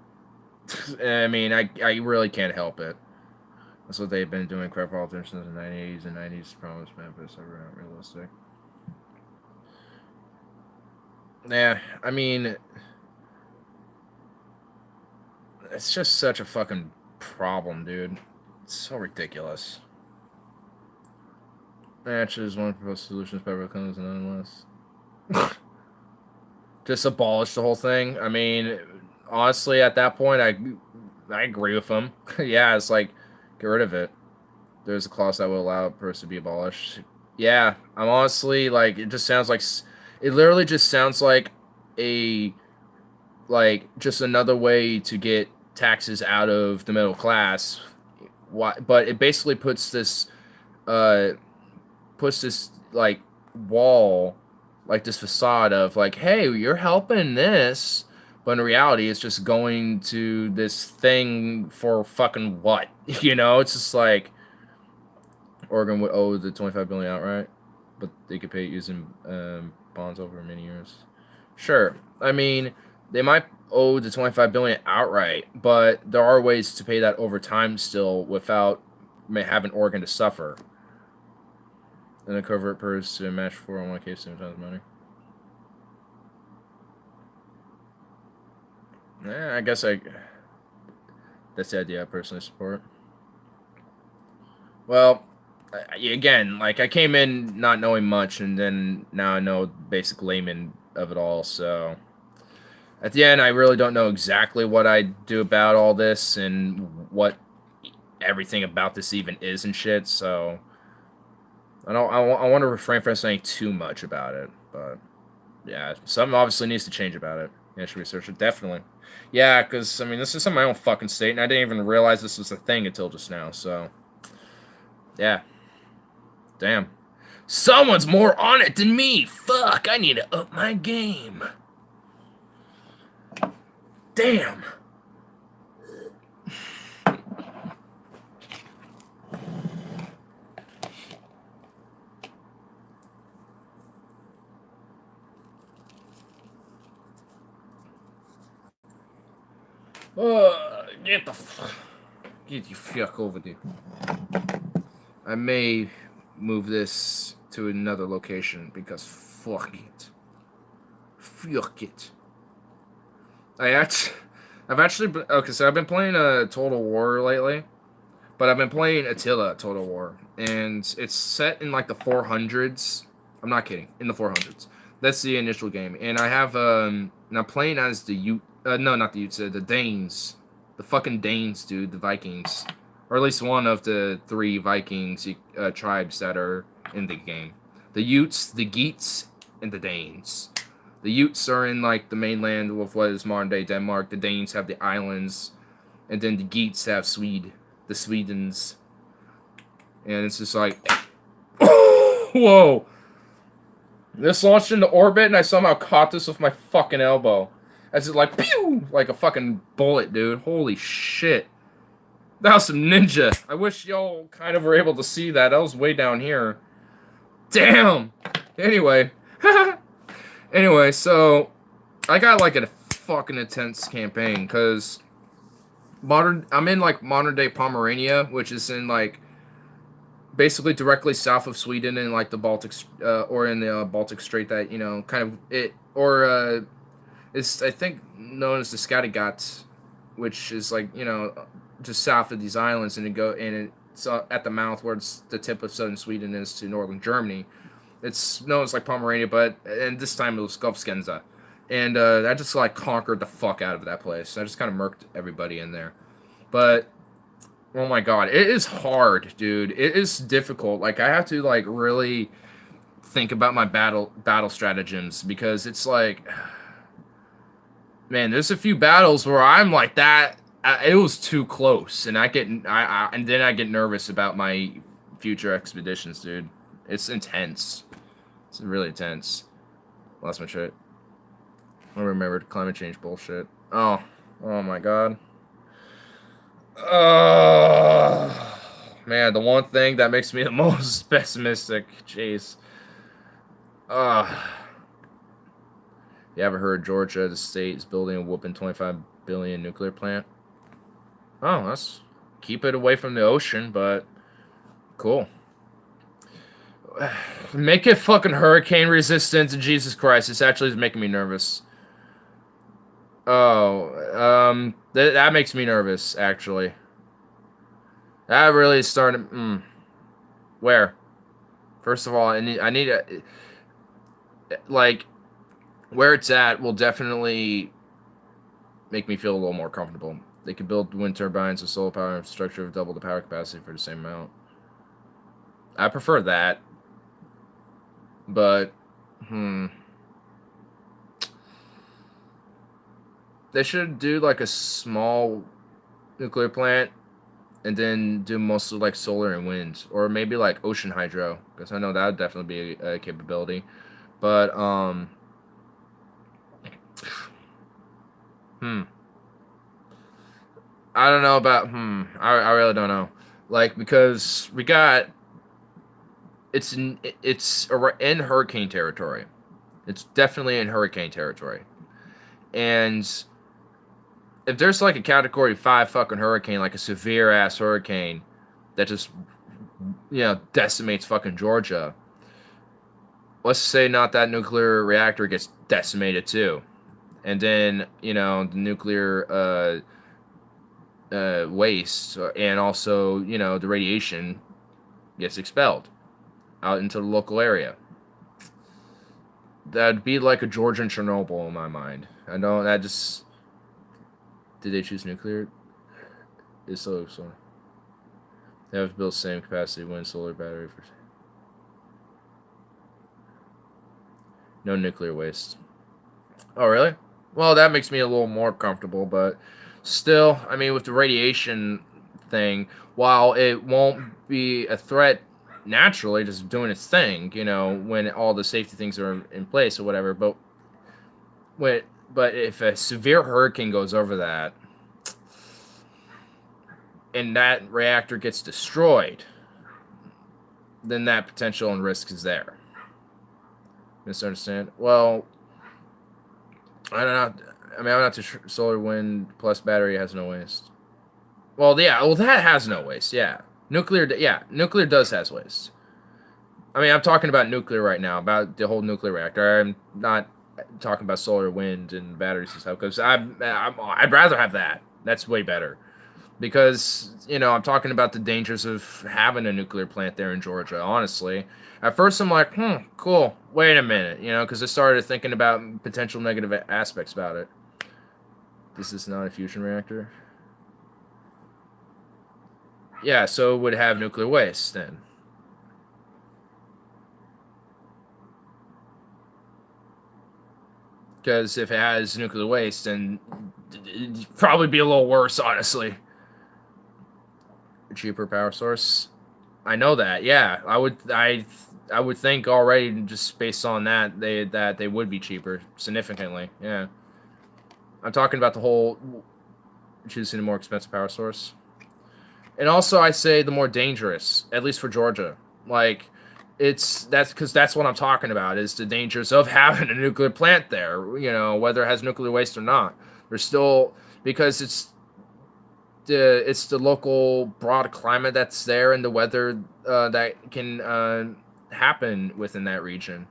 I mean, I really can't help it. That's what they've been doing, crap politicians in the 80s and 90s. Promise, man, but it's never not realistic. Yeah, I mean, it's just such a fucking problem, dude. It's so ridiculous. Actually, is one proposed solutions by comes anonymous. Just abolish the whole thing. I mean, honestly, at that point, I agree with him. Yeah, it's like, get rid of it. There's a clause that will allow a person to be abolished. Yeah, I'm honestly, like, it just sounds like, it literally just sounds like just another way to get taxes out of the middle class. Why? But it basically puts this, like, wall, like, this facade of, like, hey, you're helping this. But in reality, it's just going to this thing for fucking what? You know, it's just like Oregon would owe the $25 billion outright, but they could pay it using bonds over many years. Sure, I mean they might owe the $25 billion outright, but there are ways to pay that over time still without having Oregon to suffer. Then a covert purse to match 401k same times money. Yeah, I guess that's the idea I personally support. Well, again, like I came in not knowing much, and then now I know basic layman of it all. So at the end, I really don't know exactly what I do about all this and what everything about this even is and shit. So I want to refrain from saying too much about it, but yeah, something obviously needs to change about it. Yeah, I should research it definitely. Yeah, because, I mean, this is in my own fucking state, and I didn't even realize this was a thing until just now, so. Yeah. Damn. Someone's more on it than me! Fuck, I need to up my game. Damn. Get you fuck over there. I may move this to another location because fuck it. Fuck it. I've actually been, okay, so I've been playing Total War lately, but I've been playing Attila Total War, and it's set in like the 400s. I'm not kidding, in the 400s. That's the initial game, and I have and I'm playing as the no, not the Utes, the Danes, the fucking Danes, dude, the Vikings, or at least one of the 3 Vikings tribes that are in the game. The Utes, the Geats, and the Danes. The Utes are in like the mainland of what is modern day Denmark. The Danes have the islands, and then the Geats have the Swedens, and it's just like, whoa! This launched into orbit, and I somehow caught this with my fucking elbow. As it like, pew! Like a fucking bullet, dude. Holy shit. That was some ninja. I wish y'all kind of were able to see that. That was way down here. Damn! Anyway. Anyway, so I got like a fucking intense campaign, because I'm in like modern day Pomerania, which is in like basically directly south of Sweden in like the Baltic, or in the Baltic Strait, that, you know, kind of it, or it's, I think, known as the Skattegat, which is like, you know, just south of these islands, and it's at the mouth where the tip of southern Sweden is to northern Germany. It's known as like Pomerania, and this time it was Golfskenza. And I just like conquered the fuck out of that place. I just kind of murked everybody in there. But oh my god, it is hard, dude. It is difficult. Like I have to like really think about my battle stratagems, because it's like, man, there's a few battles where I'm like that. It was too close, and then I get nervous about my future expeditions, dude. It's intense. It's really intense. Lost my shit. I remembered climate change bullshit. Oh my god. Man, the one thing that makes me the most pessimistic. Jeez. You ever heard Georgia, the state, is building a whooping 25 billion nuclear plant? Oh, that's keep it away from the ocean, but cool. Make it fucking hurricane resistant. Jesus Christ, this actually is making me nervous. Oh, that makes me nervous. Actually, that really started. Where? First of all, I need a, like where it's at will definitely make me feel a little more comfortable. They could build wind turbines with solar power infrastructure of double the power capacity for the same amount. I prefer that. But, they should do like a small nuclear plant and then do mostly like solar and wind. Or maybe like ocean hydro. Because I know that would definitely be a capability. But, I don't know about, I really don't know. Like, because we got, it's in hurricane territory. It's definitely in hurricane territory. And if there's like a category 5 fucking hurricane, like a severe ass hurricane that just, decimates fucking Georgia, let's say not that nuclear reactor gets decimated too. And then, the nuclear waste and also, the radiation gets expelled out into the local area. That'd be like a Georgian Chernobyl in my mind. I know that just... Did they choose nuclear? It's so. They have to build same capacity wind solar battery for... No nuclear waste. Oh, really? Well, that makes me a little more comfortable, but still, I mean, with the radiation thing, while it won't be a threat naturally, just doing its thing, when all the safety things are in place or whatever, but if a severe hurricane goes over that, and that reactor gets destroyed, then that potential and risk is there. Misunderstand? Well, I don't know. I mean, I'm not too sure. Solar, wind, plus battery has no waste. Well, yeah. Well, that has no waste. Yeah. Nuclear does has waste. I mean, I'm talking about nuclear right now, about the whole nuclear reactor. I'm not talking about solar, wind, and batteries and stuff, because I'd rather have that. That's way better. Because, I'm talking about the dangers of having a nuclear plant there in Georgia, honestly. At first, I'm like, cool. Wait a minute, because I started thinking about potential negative aspects about it. This is not a fusion reactor. Yeah, so it would have nuclear waste then. Because if it has nuclear waste, then it'd probably be a little worse, honestly. A cheaper power source. I know that. Yeah, I would think already, just based on that they would be cheaper significantly. Yeah, I'm talking about the whole choosing a more expensive power source, and also I say the more dangerous, at least for Georgia. Like, that's what I'm talking about, is the dangers of having a nuclear plant there. Whether it has nuclear waste or not, there's still, because it's the local broad climate that's there, and the weather that can happen within that region.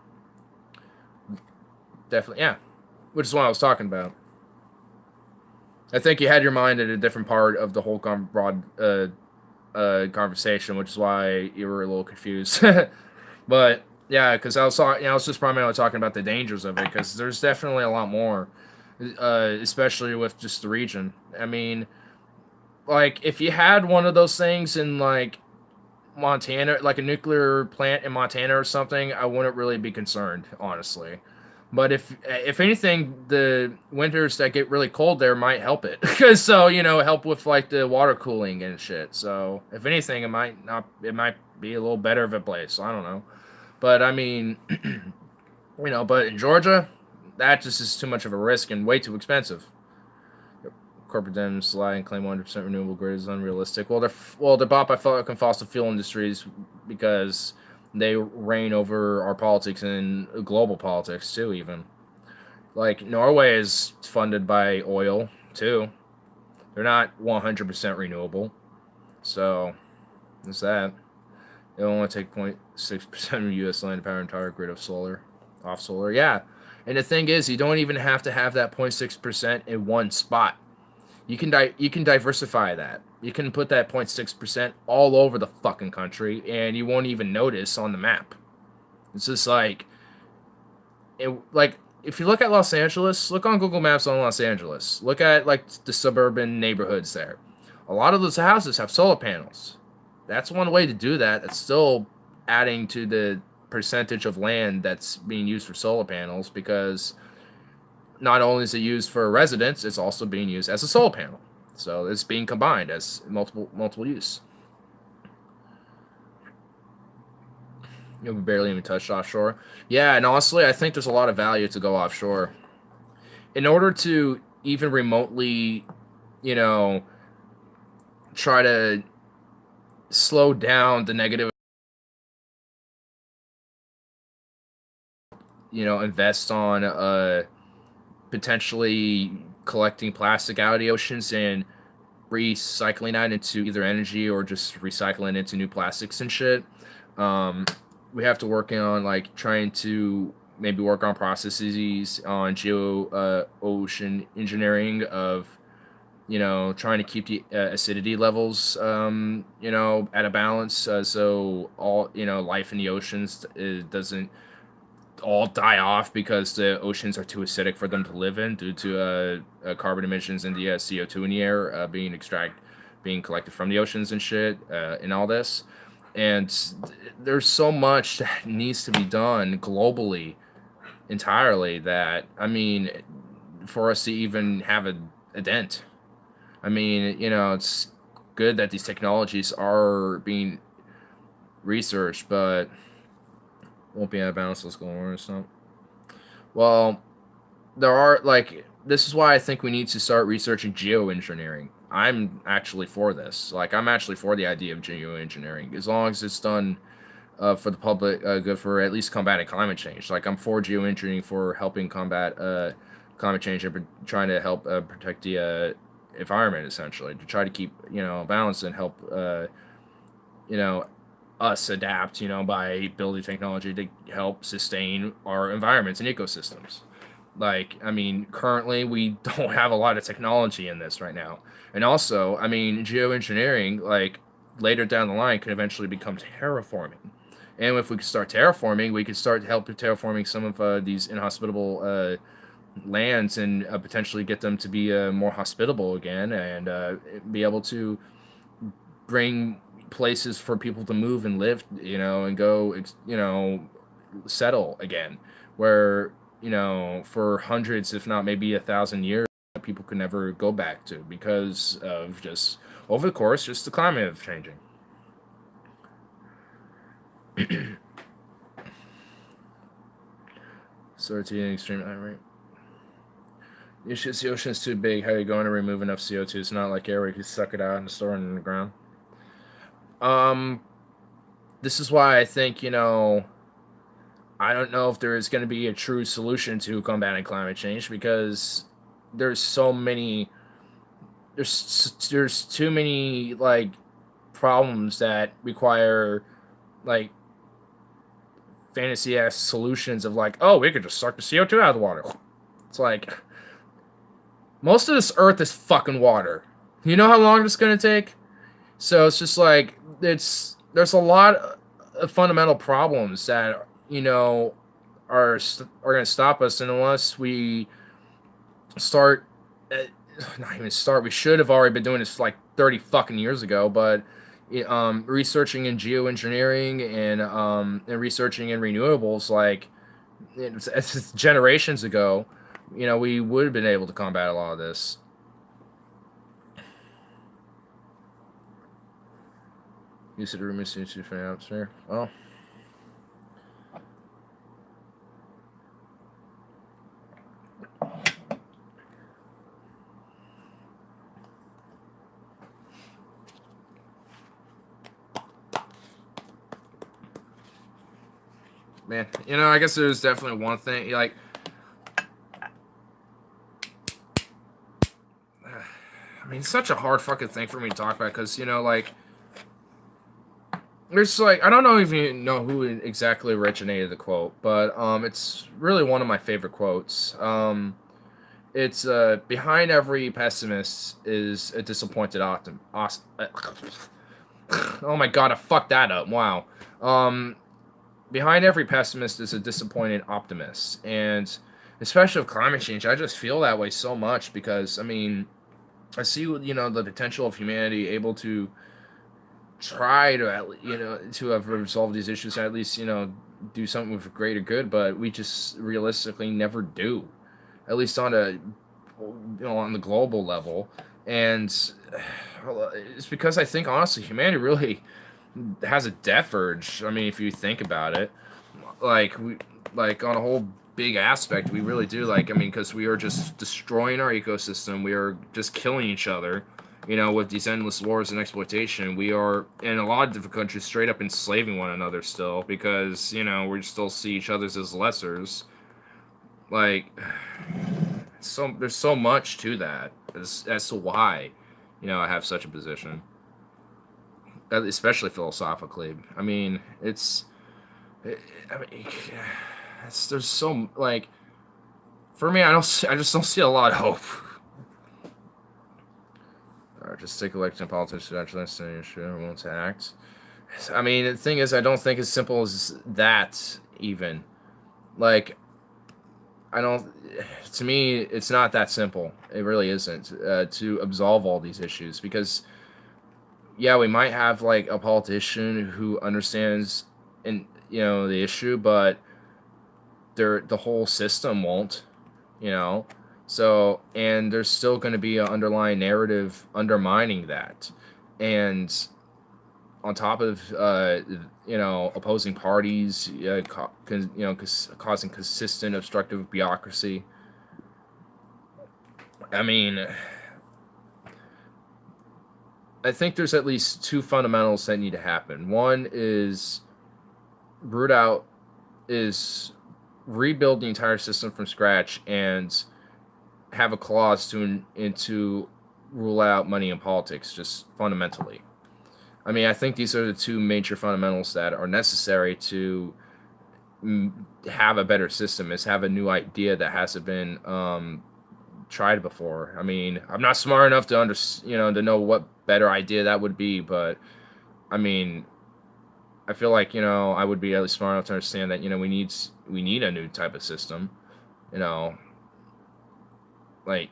Definitely, yeah. Which is what I was talking about. I think you had your mind at a different part of the whole broad conversation, which is why you were a little confused. But yeah, because I was just primarily talking about the dangers of it, because there's definitely a lot more, especially with just the region. I mean, like, if you had one of those things in, like, Montana, like a nuclear plant in Montana or something, I wouldn't really be concerned, honestly. But if anything, the winters that get really cold there might help it. Because, help with, like, the water cooling and shit. So, if anything, it might be a little better of a place. I don't know. But, I mean, but in Georgia, that just is too much of a risk and way too expensive. Corporate Dems lie and claim 100% renewable grid is unrealistic. Well, they're bought by fucking fossil fuel industries because they reign over our politics and global politics too, even. Like Norway is funded by oil too. They're not 100% renewable. So there's that. They only take 0.6% of U.S. land to power entire grid of solar, off solar. Yeah, and the thing is, you don't even have to have that 0.6% in one spot. You can diversify that. You can put that 0.6% all over the fucking country, and you won't even notice on the map. It's just like if you look at Los Angeles, look on Google Maps on Los Angeles. Look at like the suburban neighborhoods there. A lot of those houses have solar panels. That's one way to do that. That's still adding to the percentage of land that's being used for solar panels because not only is it used for residents, it's also being used as a solar panel. So it's being combined as multiple use. We barely even touched offshore. Yeah, and honestly, I think there's a lot of value to go offshore. In order to even remotely, you know, try to slow down the negative, invest on potentially collecting plastic out of the oceans and recycling that into either energy or just recycling into new plastics and shit. We have to work on like trying to maybe work on processes on ocean engineering of trying to keep the acidity levels at a balance, so all life in the oceans doesn't all die off because the oceans are too acidic for them to live in due to carbon emissions and the CO2 in the air being collected from the oceans and shit, and all this. And there's so much that needs to be done globally entirely that, I mean, for us to even have a dent. I mean, it's good that these technologies are being researched, but won't be out of balance. Let's go on or something. Well, there are like this is why I think we need to start researching geoengineering. I'm actually for this. Like, I'm actually for the idea of geoengineering as long as it's done for the public good for at least combating climate change. Like, I'm for geoengineering for helping combat climate change and trying to help protect the environment, essentially, to try to keep balance and help us adapt, by building technology to help sustain our environments and ecosystems. Like, I mean, currently we don't have a lot of technology in this right now. And also, I mean, geoengineering, like, later down the line could eventually become terraforming. And if we could start terraforming, we could start helping terraforming some of these inhospitable lands and potentially get them to be more hospitable again and be able to bring places for people to move and live, and go, settle again, where, for hundreds, if not maybe 1,000 years, people could never go back to because of just over the course, just the climate of changing. So to an extreme, right? The ocean's too big. How are you going to remove enough CO2? It's not like air where you can suck it out and store it in the ground. This is why I think, I don't know if there is going to be a true solution to combating climate change because there's so many, there's too many, like, problems that require, like, fantasy-ass solutions of, like, oh, we could just suck the CO2 out of the water. It's like, most of this earth is fucking water. You know how long it's going to take? So it's just like, there's a lot of fundamental problems that, are going to stop us, and unless we start, not even start, we should have already been doing this like 30 fucking years ago, but researching in geoengineering and researching in renewables, like, it's generations ago, we would have been able to combat a lot of this. Use it to remove CO2 from the atmosphere. Well, man, I guess there's definitely one thing, like, mean, it's such a hard fucking thing for me to talk about because, you know, like, there's like, I don't know if you know who exactly originated the quote, but it's really one of my favorite quotes. It's behind every pessimist is a disappointed optimist. Oh my god, I fucked that up. Wow. Behind every pessimist is a disappointed optimist, and especially with climate change, I just feel that way so much because I mean, I see the potential of humanity able to try to to have resolved these issues, at least do something with greater good, but we just realistically never do, at least on on the global level. And it's because I think honestly humanity really has a death urge. I mean, if you think about it, like on a whole big aspect, we really do. Like, I mean, because we are just destroying our ecosystem, we are just killing each other, with these endless wars and exploitation. We are in a lot of different countries straight up enslaving one another still because we still see each other as lessers. Like, there's so much to that as to why I have such a position, especially philosophically. I mean, there's so, like, for me, I just don't see a lot of hope. Just take election politicians to actually understand your shit and won't act. I mean, the thing is, I don't think it's simple as that, even. Like, I don't. To me, it's not that simple. It really isn't to absolve all these issues because, yeah, we might have like a politician who understands the issue, but the whole system won't. So, and there's still going to be an underlying narrative undermining that, and on top of opposing parties, causing consistent obstructive bureaucracy. I mean, I think there's at least two fundamentals that need to happen. One is root out, is rebuild the entire system from scratch and have a clause to rule out money in politics, just fundamentally. I mean, I think these are the two major fundamentals that are necessary to have a better system, is have a new idea that hasn't been tried before. I mean, I'm not smart enough to to know what better idea that would be, but I mean, I feel like I would be at least smart enough to understand that we need a new type of system, like,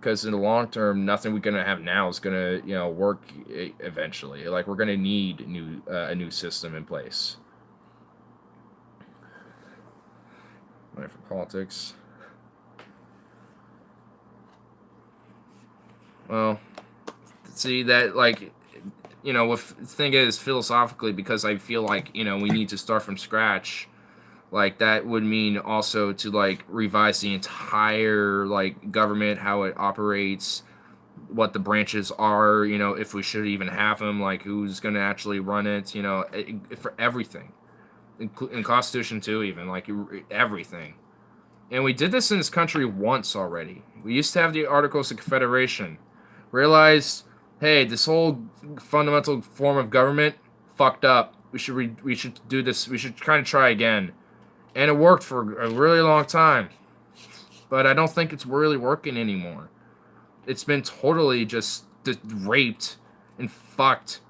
because in the long term, nothing we're gonna have now is gonna work eventually. Like, we're gonna need a new system in place. Right, for politics. Well, see that, like, with the thing is, philosophically, because I feel like we need to start from scratch. Like, that would mean also to, like, revise the entire, like, government, how it operates, what the branches are, if we should even have them, like, who's going to actually run it, for everything. In Constitution, too, even, like, everything. And we did this in this country once already. We used to have the Articles of Confederation. Realized, hey, this whole fundamental form of government fucked up. We should do this. We should kind of try again. And it worked for a really long time. But I don't think it's really working anymore. It's been totally just raped and fucked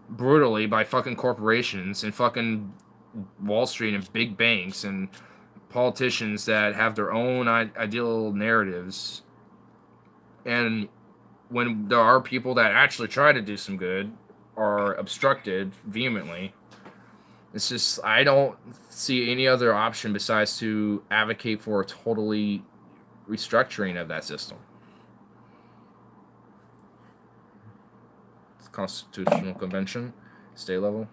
brutally by fucking corporations and fucking Wall Street and big banks and politicians that have their own ideal narratives. And when there are people that actually try to do some good, are obstructed vehemently. It's just, I don't see any other option besides to advocate for a totally restructuring of that system. It's Constitutional Convention, state level.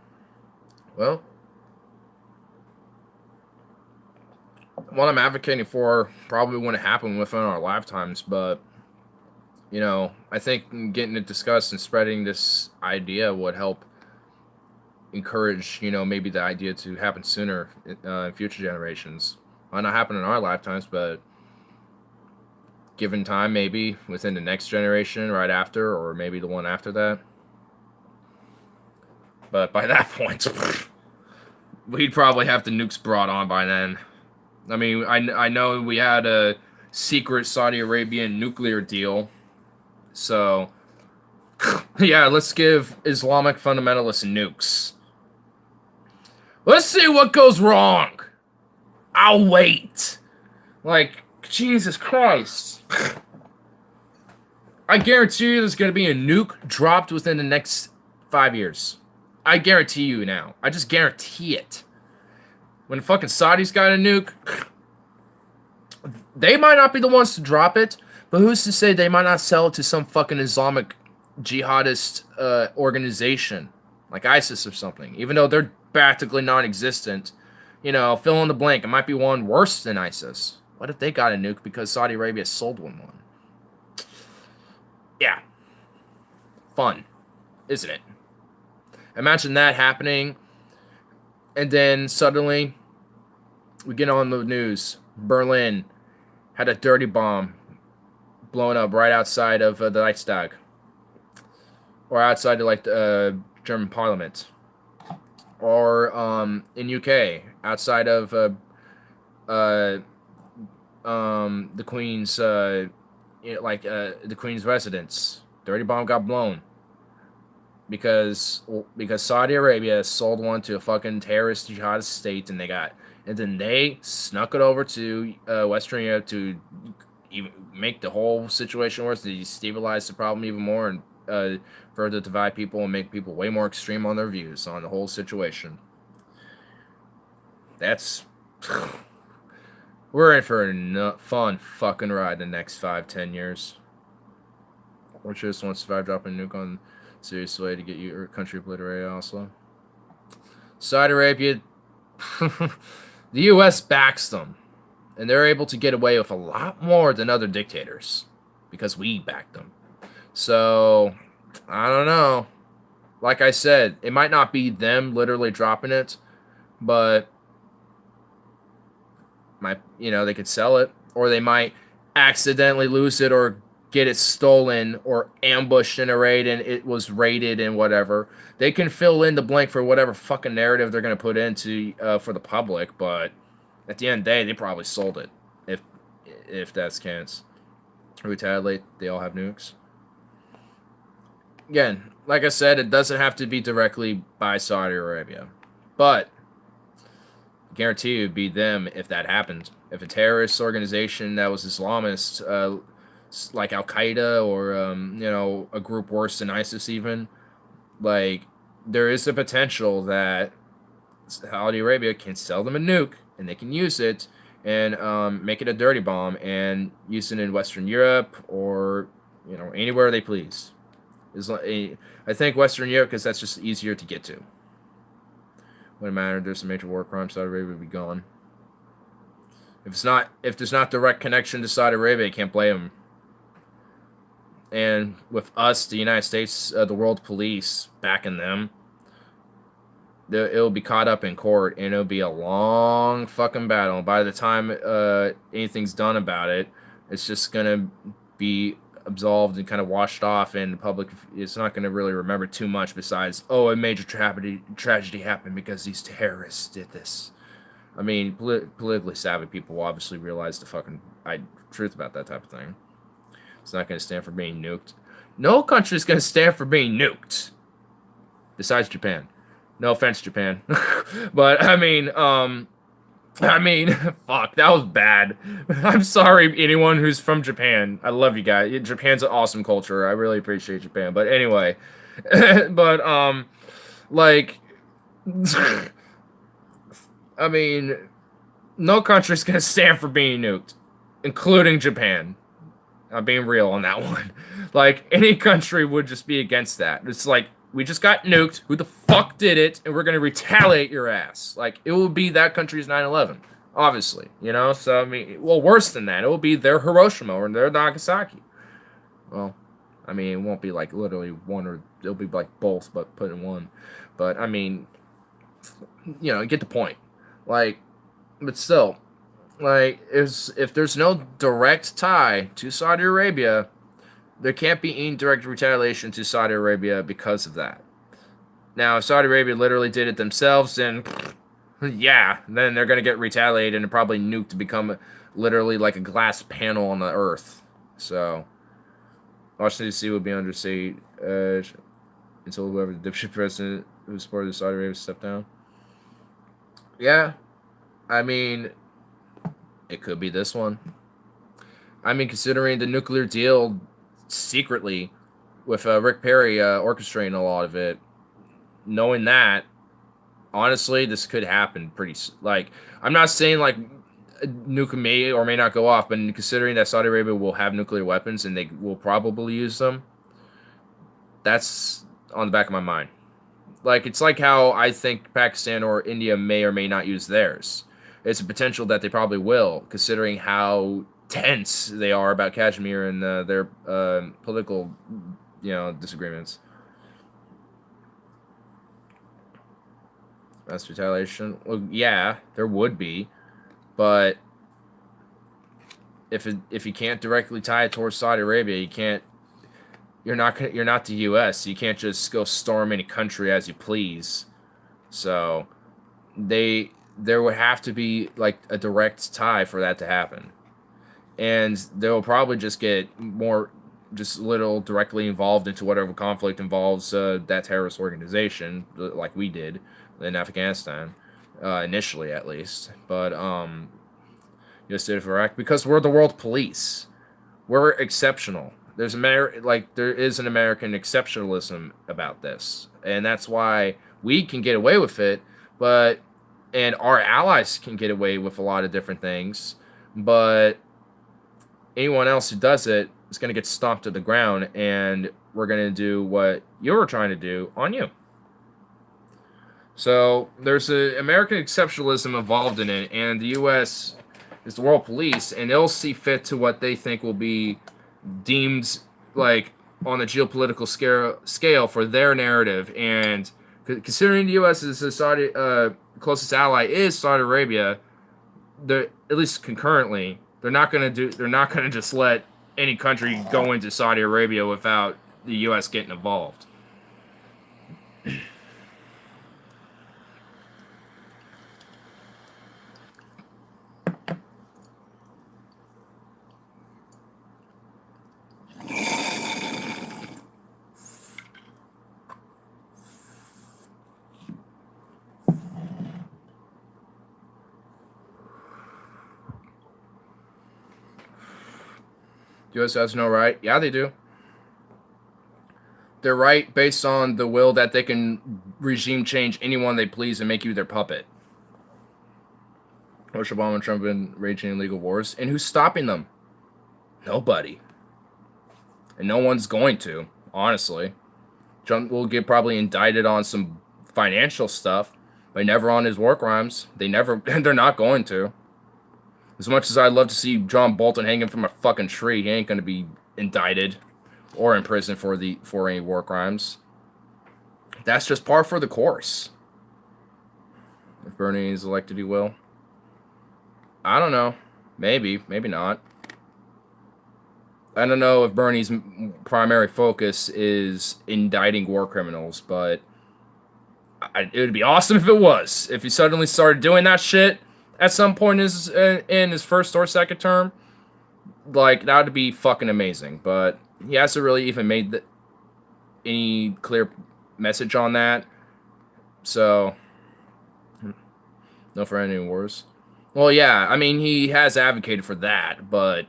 Well, what I'm advocating for probably wouldn't happen within our lifetimes, but I think getting it discussed and spreading this idea would help encourage, maybe the idea to happen sooner in future generations. Might not happen in our lifetimes, but given time, maybe within the next generation, right after, or maybe the one after that. But by that point, we'd probably have the nukes brought on by then. I mean, I know we had a secret Saudi Arabian nuclear deal. So, yeah, let's give Islamic fundamentalists nukes. Let's see what goes wrong. I'll wait. Like, Jesus Christ. I guarantee you there's going to be a nuke dropped within the next 5 years. I guarantee you now. I just guarantee it. When the fucking Saudis got a nuke, they might not be the ones to drop it, but who's to say they might not sell it to some fucking Islamic jihadist organization like ISIS or something, even though they're practically non-existent. You know, fill in the blank. It might be one worse than ISIS. What if they got a nuke because Saudi Arabia sold one? Yeah. Fun, isn't it? Imagine that happening, and then suddenly we get on the news. Berlin had a dirty bomb blown up right outside of the Reichstag, or outside of like the German Parliament, or in UK outside of the Queen's the Queen's residence. Dirty bomb got blown because Saudi Arabia sold one to a fucking terrorist jihadist state, and then they snuck it over to Western Europe to even make the whole situation worse, to destabilize the problem even more, and further divide people and make people way more extreme on their views on the whole situation. That's we're in for a fun fucking ride the next 5-10 years. Or just want to survive dropping a nuke on serious way to get your country obliterated also. Saudi Arabia, the U.S. backs them. And they're able to get away with a lot more than other dictators. Because we backed them. So, I don't know. Like I said, it might not be them literally dropping it. But, they could sell it. Or they might accidentally lose it or get it stolen or ambushed in a raid and it was raided and whatever. They can fill in the blank for whatever fucking narrative they're going to put into for the public, but at the end of the day, they probably sold it, if that's counts. Retaliate, they all have nukes. Again, like I said, it doesn't have to be directly by Saudi Arabia, but I guarantee you it'd be them if that happened. If a terrorist organization that was Islamist, like Al-Qaeda or, a group worse than ISIS even, like, there is a potential that Saudi Arabia can sell them a nuke, and they can use it, and make it a dirty bomb, and use it in Western Europe, or, anywhere they please. I think Western Europe, because that's just easier to get to. Wouldn't matter if there's a major war crime, Saudi Arabia would be gone. If there's not direct connection to Saudi Arabia, you can't blame them. And with us, the United States, the world police backing them, it'll be caught up in court, and it'll be a long fucking battle. By the time anything's done about it, it's just gonna be absolved and kind of washed off, and the public, it's not gonna really remember too much besides, a major tragedy happened because these terrorists did this. I mean, politically savvy people will obviously realize the fucking truth about that type of thing. It's not going to stand for being nuked. No country is going to stand for being nuked. Besides Japan. No offense, Japan. But, I mean, fuck, that was bad. I'm sorry, anyone who's from Japan. I love you guys. Japan's an awesome culture. I really appreciate Japan. But anyway. But, I mean, no country's going to stand for being nuked. Including Japan. I'm being real on that one. Like, any country would just be against that. It's like, we just got nuked. Who the fuck did it? And we're going to retaliate your ass. Like, it will be that country's 9/11. Obviously. So, I mean, well, worse than that. It will be their Hiroshima or their Nagasaki. Well, I mean, it won't be like literally one, or it'll be like both, but put in one. But, I mean, you get the point. Like, but still, Like, if there's no direct tie to Saudi Arabia, there can't be any direct retaliation to Saudi Arabia because of that. Now, if Saudi Arabia literally did it themselves, then yeah, then they're gonna get retaliated and probably nuked to become literally like a glass panel on the earth. So, Washington D.C. would be under siege until whoever the dipshit president who supported Saudi Arabia stepped down. Yeah, I mean, it could be this one. I mean, considering the nuclear deal secretly with Rick Perry orchestrating a lot of it, knowing that, honestly, this could happen like, I'm not saying like a nuke may or may not go off, but considering that Saudi Arabia will have nuclear weapons and they will probably use them, that's on the back of my mind. Like, it's like how I think Pakistan or India may or may not use theirs. It's a potential that they probably will, considering how tense they are about Kashmir and their political, disagreements. That's retaliation. Well, yeah, there would be, but if you can't directly tie it towards Saudi Arabia, you can't. You're not the U.S. You can't just go storm any country as you please. So there would have to be like a direct tie for that to happen, and they'll probably just get just little directly involved into whatever conflict involves that terrorist organization, like we did in Afghanistan, initially at least. But just did it for Iraq because we're the world police. We're exceptional. There is an American exceptionalism about this, and that's why we can get away with it, and our allies can get away with a lot of different things, but anyone else who does it is going to get stomped to the ground, and we're going to do what you're trying to do on you. So there's an American exceptionalism involved in it, and the U.S. is the world police, and they'll see fit to what they think will be deemed like on the geopolitical scale for their narrative. And considering the U.S. is the Saudi closest ally is Saudi Arabia, at least concurrently, they're not gonna just let any country go into Saudi Arabia without the U.S. getting involved. U.S. has no right. Yeah, they do. They're right based on the will that they can regime change anyone they please and make you their puppet. Bush, Obama, and Trump have been raging illegal wars. And who's stopping them? Nobody. And no one's going to, honestly. Trump will get probably indicted on some financial stuff, but never on his war crimes. They're not going to. As much as I'd love to see John Bolton hanging from a fucking tree, he ain't going to be indicted or in prison for any war crimes. That's just par for the course. If Bernie is elected, he will. I don't know. Maybe not. I don't know if Bernie's primary focus is indicting war criminals, but it would be awesome if it was. If he suddenly started doing that shit at some point in his first or second term, like, that would be fucking amazing. But he hasn't really even made any clear message on that. So, no for any wars. Well, yeah, I mean, he has advocated for that, but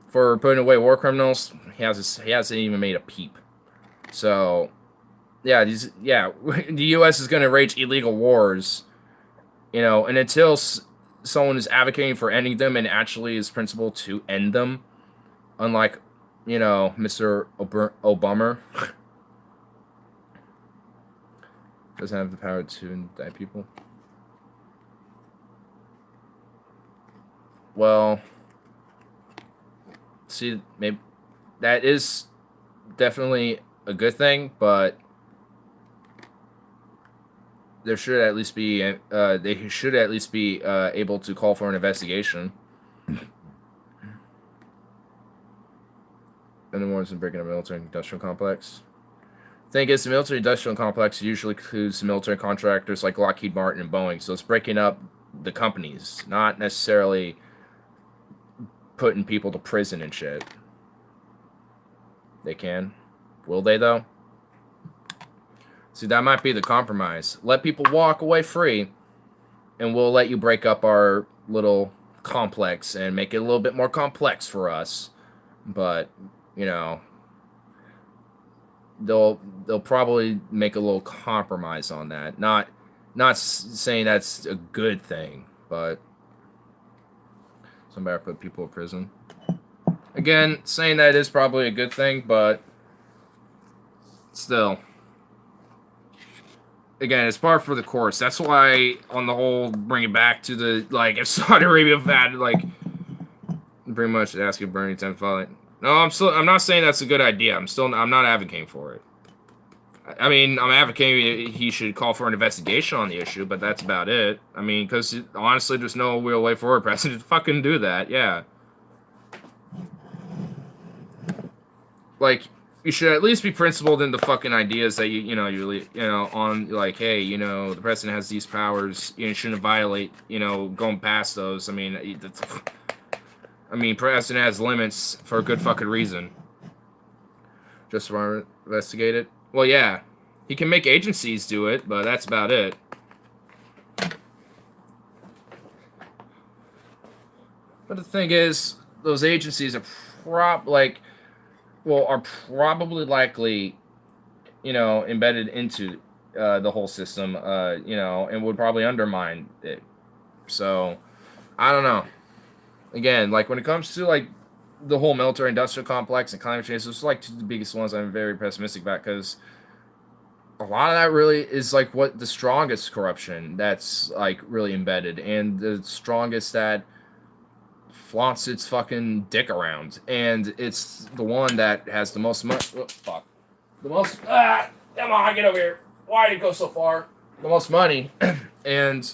for putting away war criminals, he hasn't even made a peep. So, yeah, the U.S. is going to wage illegal wars, and until someone is advocating for ending them and actually is principled to end them, unlike, Mr. Obama, doesn't have the power to indict people. Well, see, maybe that is definitely a good thing, but there should at least be they should at least be able to call for an investigation And the ones in breaking a military industrial complex. Thing is, the military industrial complex usually includes military contractors like Lockheed Martin and Boeing, so it's breaking up the companies, not necessarily putting people to prison and shit. They can. Will they, though? See, that might be the compromise. Let people walk away free, and we'll let you break up our little complex and make it a little bit more complex for us. But, you know, they'll probably make a little compromise on that. Not saying that's a good thing, but somebody put people in prison. Again, saying that is probably a good thing, but still. Again, it's par for the course. That's why, on the whole, bring it back to the, like, if Saudi Arabia had, like, pretty much asking Bernie to follow it. No, I'm not saying that's a good idea. I'm not advocating for it. I mean, I'm advocating he should call for an investigation on the issue, but that's about it. I mean, because honestly, there's no real way for a president to fucking do that. Yeah. Like, you should at least be principled in the fucking ideas that you know on, like, hey, you know, the president has these powers. You shouldn't violate, you know, going past those. I mean, president has limits for a good fucking reason. Just want to investigate it. Well, yeah, he can make agencies do it, but that's about it. But the thing is, those agencies are probably likely, you know, embedded into the whole system, you know, and would probably undermine it. So, I don't know. Again, like, when it comes to, like, the whole military-industrial complex and climate change, those are, like, two of the biggest ones I'm very pessimistic about, because a lot of that really is, like, what the strongest corruption that's, like, really embedded, and the strongest that flaunts its fucking dick around, and it's the one that has the most money. Oh, fuck. The most. Come on, get over here. Why did it go so far? The most money, and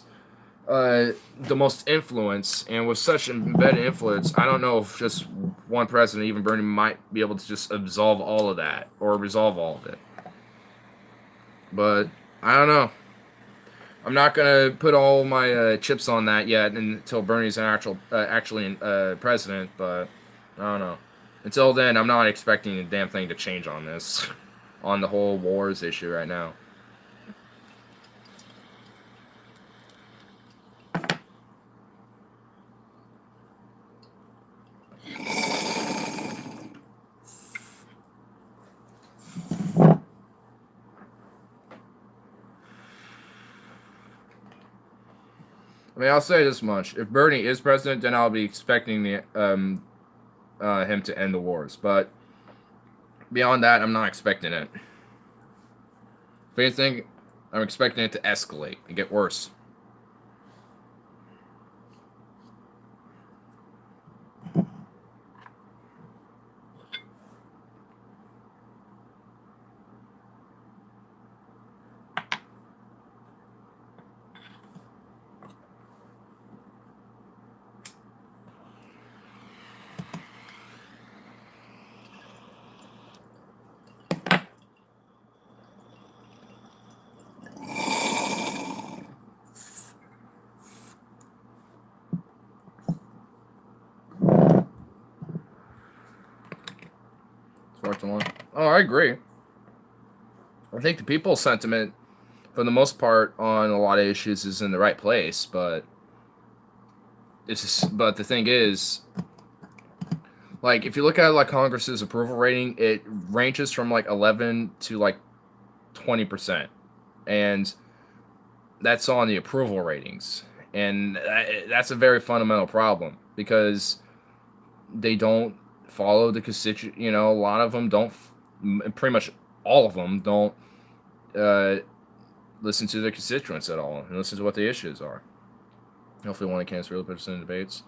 the most influence, and with such embedded influence, I don't know if just one president, even Bernie, might be able to just absolve all of that or resolve all of it. But I don't know. I'm not gonna put all my chips on that yet until Bernie's actually president. But I don't know. Until then, I'm not expecting a damn thing to change on this, on the whole wars issue right now. I mean, I'll say this much: if Bernie is president, then I'll be expecting him to end the wars. But beyond that, I'm not expecting it. If anything, I'm expecting it to escalate and get worse. Oh, I agree. I think the people's sentiment, for the most part, on a lot of issues is in the right place, but but the thing is, like, if you look at, like, Congress's approval rating, it ranges from, like, 11 to, like, 20%, and that's on the approval ratings, and that's a very fundamental problem, because they don't follow the constituent. You know, a lot of them don't. Pretty much all of them don't listen to their constituents at all and listen to what the issues are. Hopefully, one of the candidates really puts in debates.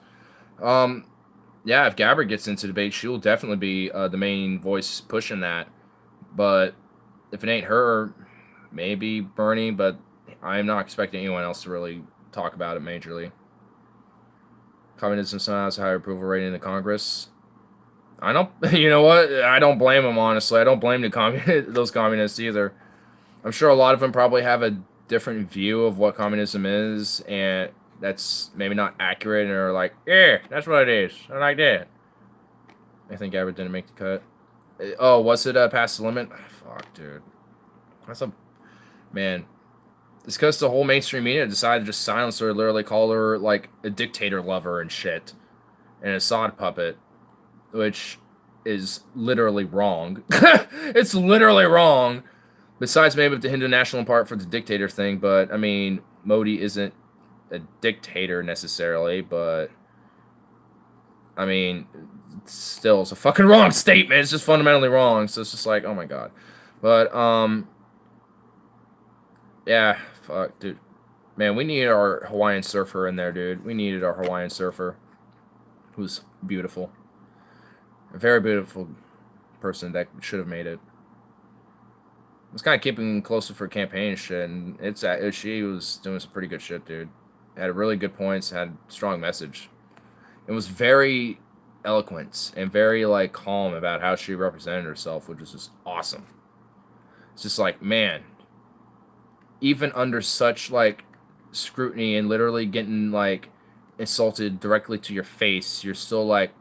Yeah, if Gabbard gets into debate, she will definitely be the main voice pushing that. But if it ain't her, maybe Bernie. But I am not expecting anyone else to really talk about it majorly. Communism somehow has a higher approval rating in the Congress. I don't. You know what? I don't blame them, honestly. I don't blame those communists either. I'm sure a lot of them probably have a different view of what communism is, and that's maybe not accurate, and are like, yeah, that's what it is. I like that. I think Abbott didn't make the cut. Oh, was it past the limit? Fuck, dude. That's a... Man. It's because the whole mainstream media decided to just silence her, literally call her, like, a dictator lover and shit. And a Assad puppet. Which is literally wrong. It's literally wrong. Besides maybe the Hindu national part for the dictator thing, but, I mean, Modi isn't a dictator necessarily, but... I mean, still, it's a fucking wrong statement. It's just fundamentally wrong. So it's just like, oh my god. But, yeah, fuck, dude. Man, we need our Hawaiian surfer in there, dude. We needed our Hawaiian surfer. Who's beautiful. A very beautiful person that should have made it. I was kind of keeping closer for campaign and shit, and she was doing some pretty good shit, dude. Had really good points, had strong message. It was very eloquent and very, like, calm about how she represented herself, which was just awesome. It's just like, man, even under such, like, scrutiny and literally getting, like, insulted directly to your face, you're still like,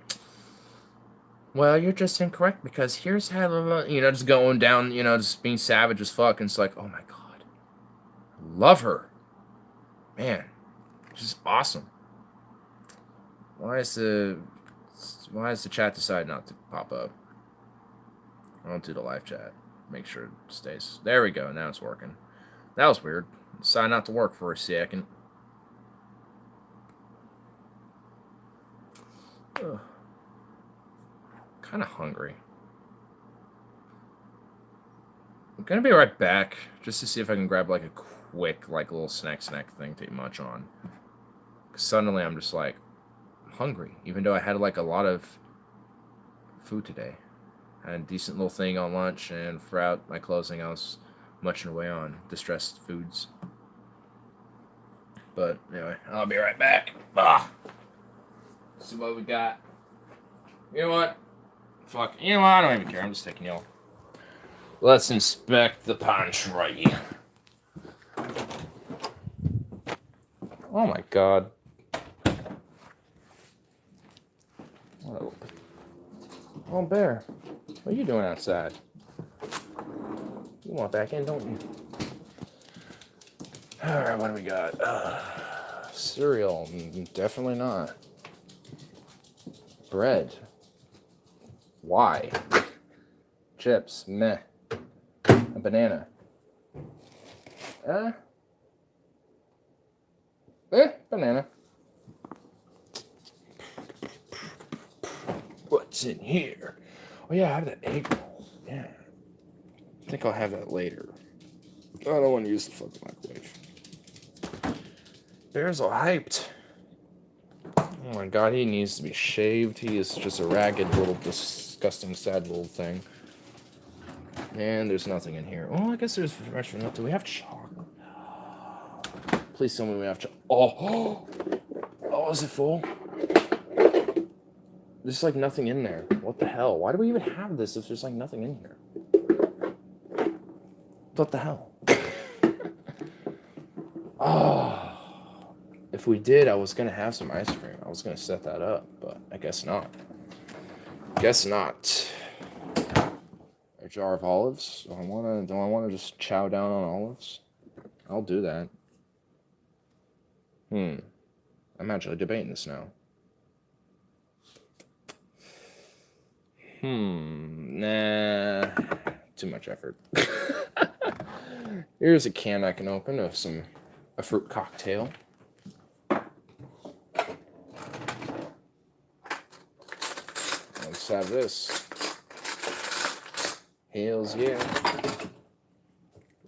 well, you're just incorrect because here's how, you know, just going down, you know, just being savage as fuck. And it's like, oh my god, I love her. Man, she's awesome. Why is the chat decide not to pop up? I don't do the live chat. Make sure it stays. There we go. Now it's working. That was weird. Decided not to work for a second. Ugh. Kind of hungry. I'm gonna be right back just to see if I can grab like a quick like little snack thing to munch on. 'Cause suddenly I'm just like hungry, even though I had like a lot of food today. I had a decent little thing on lunch, and throughout my closing I was munching away on distressed foods. But anyway, I'll be right back. See what we got. You know what? Fuck. You know what? I don't even care. I'm just taking y'all. Let's inspect the pantry. Oh my god. Oh, Bear. What are you doing outside? You want back in, don't you? Alright, what do we got? Cereal. Definitely not. Bread. Why? Chips. Meh. A banana. Banana. What's in here? Oh yeah, I have that egg roll. Yeah. I think I'll have that later. I don't want to use the fucking microwave. Bear's all hyped. Oh my god, he needs to be shaved. He is just a ragged little, disgusting, sad little thing. And there's nothing in here. Oh, I guess there's fresh enough. Do we have chocolate? Please tell me we have chocolate. Oh, is it full? There's like nothing in there. What the hell? Why do we even have this if there's like nothing in here? What the hell? If we did, I was gonna have some ice cream. I was gonna set that up, but I guess not. Guess not. A jar of olives. Do I wanna just chow down on olives? I'll do that. I'm actually debating this now. Nah. Too much effort. Here's a can I can open of a fruit cocktail. Let's have this. Hells yeah.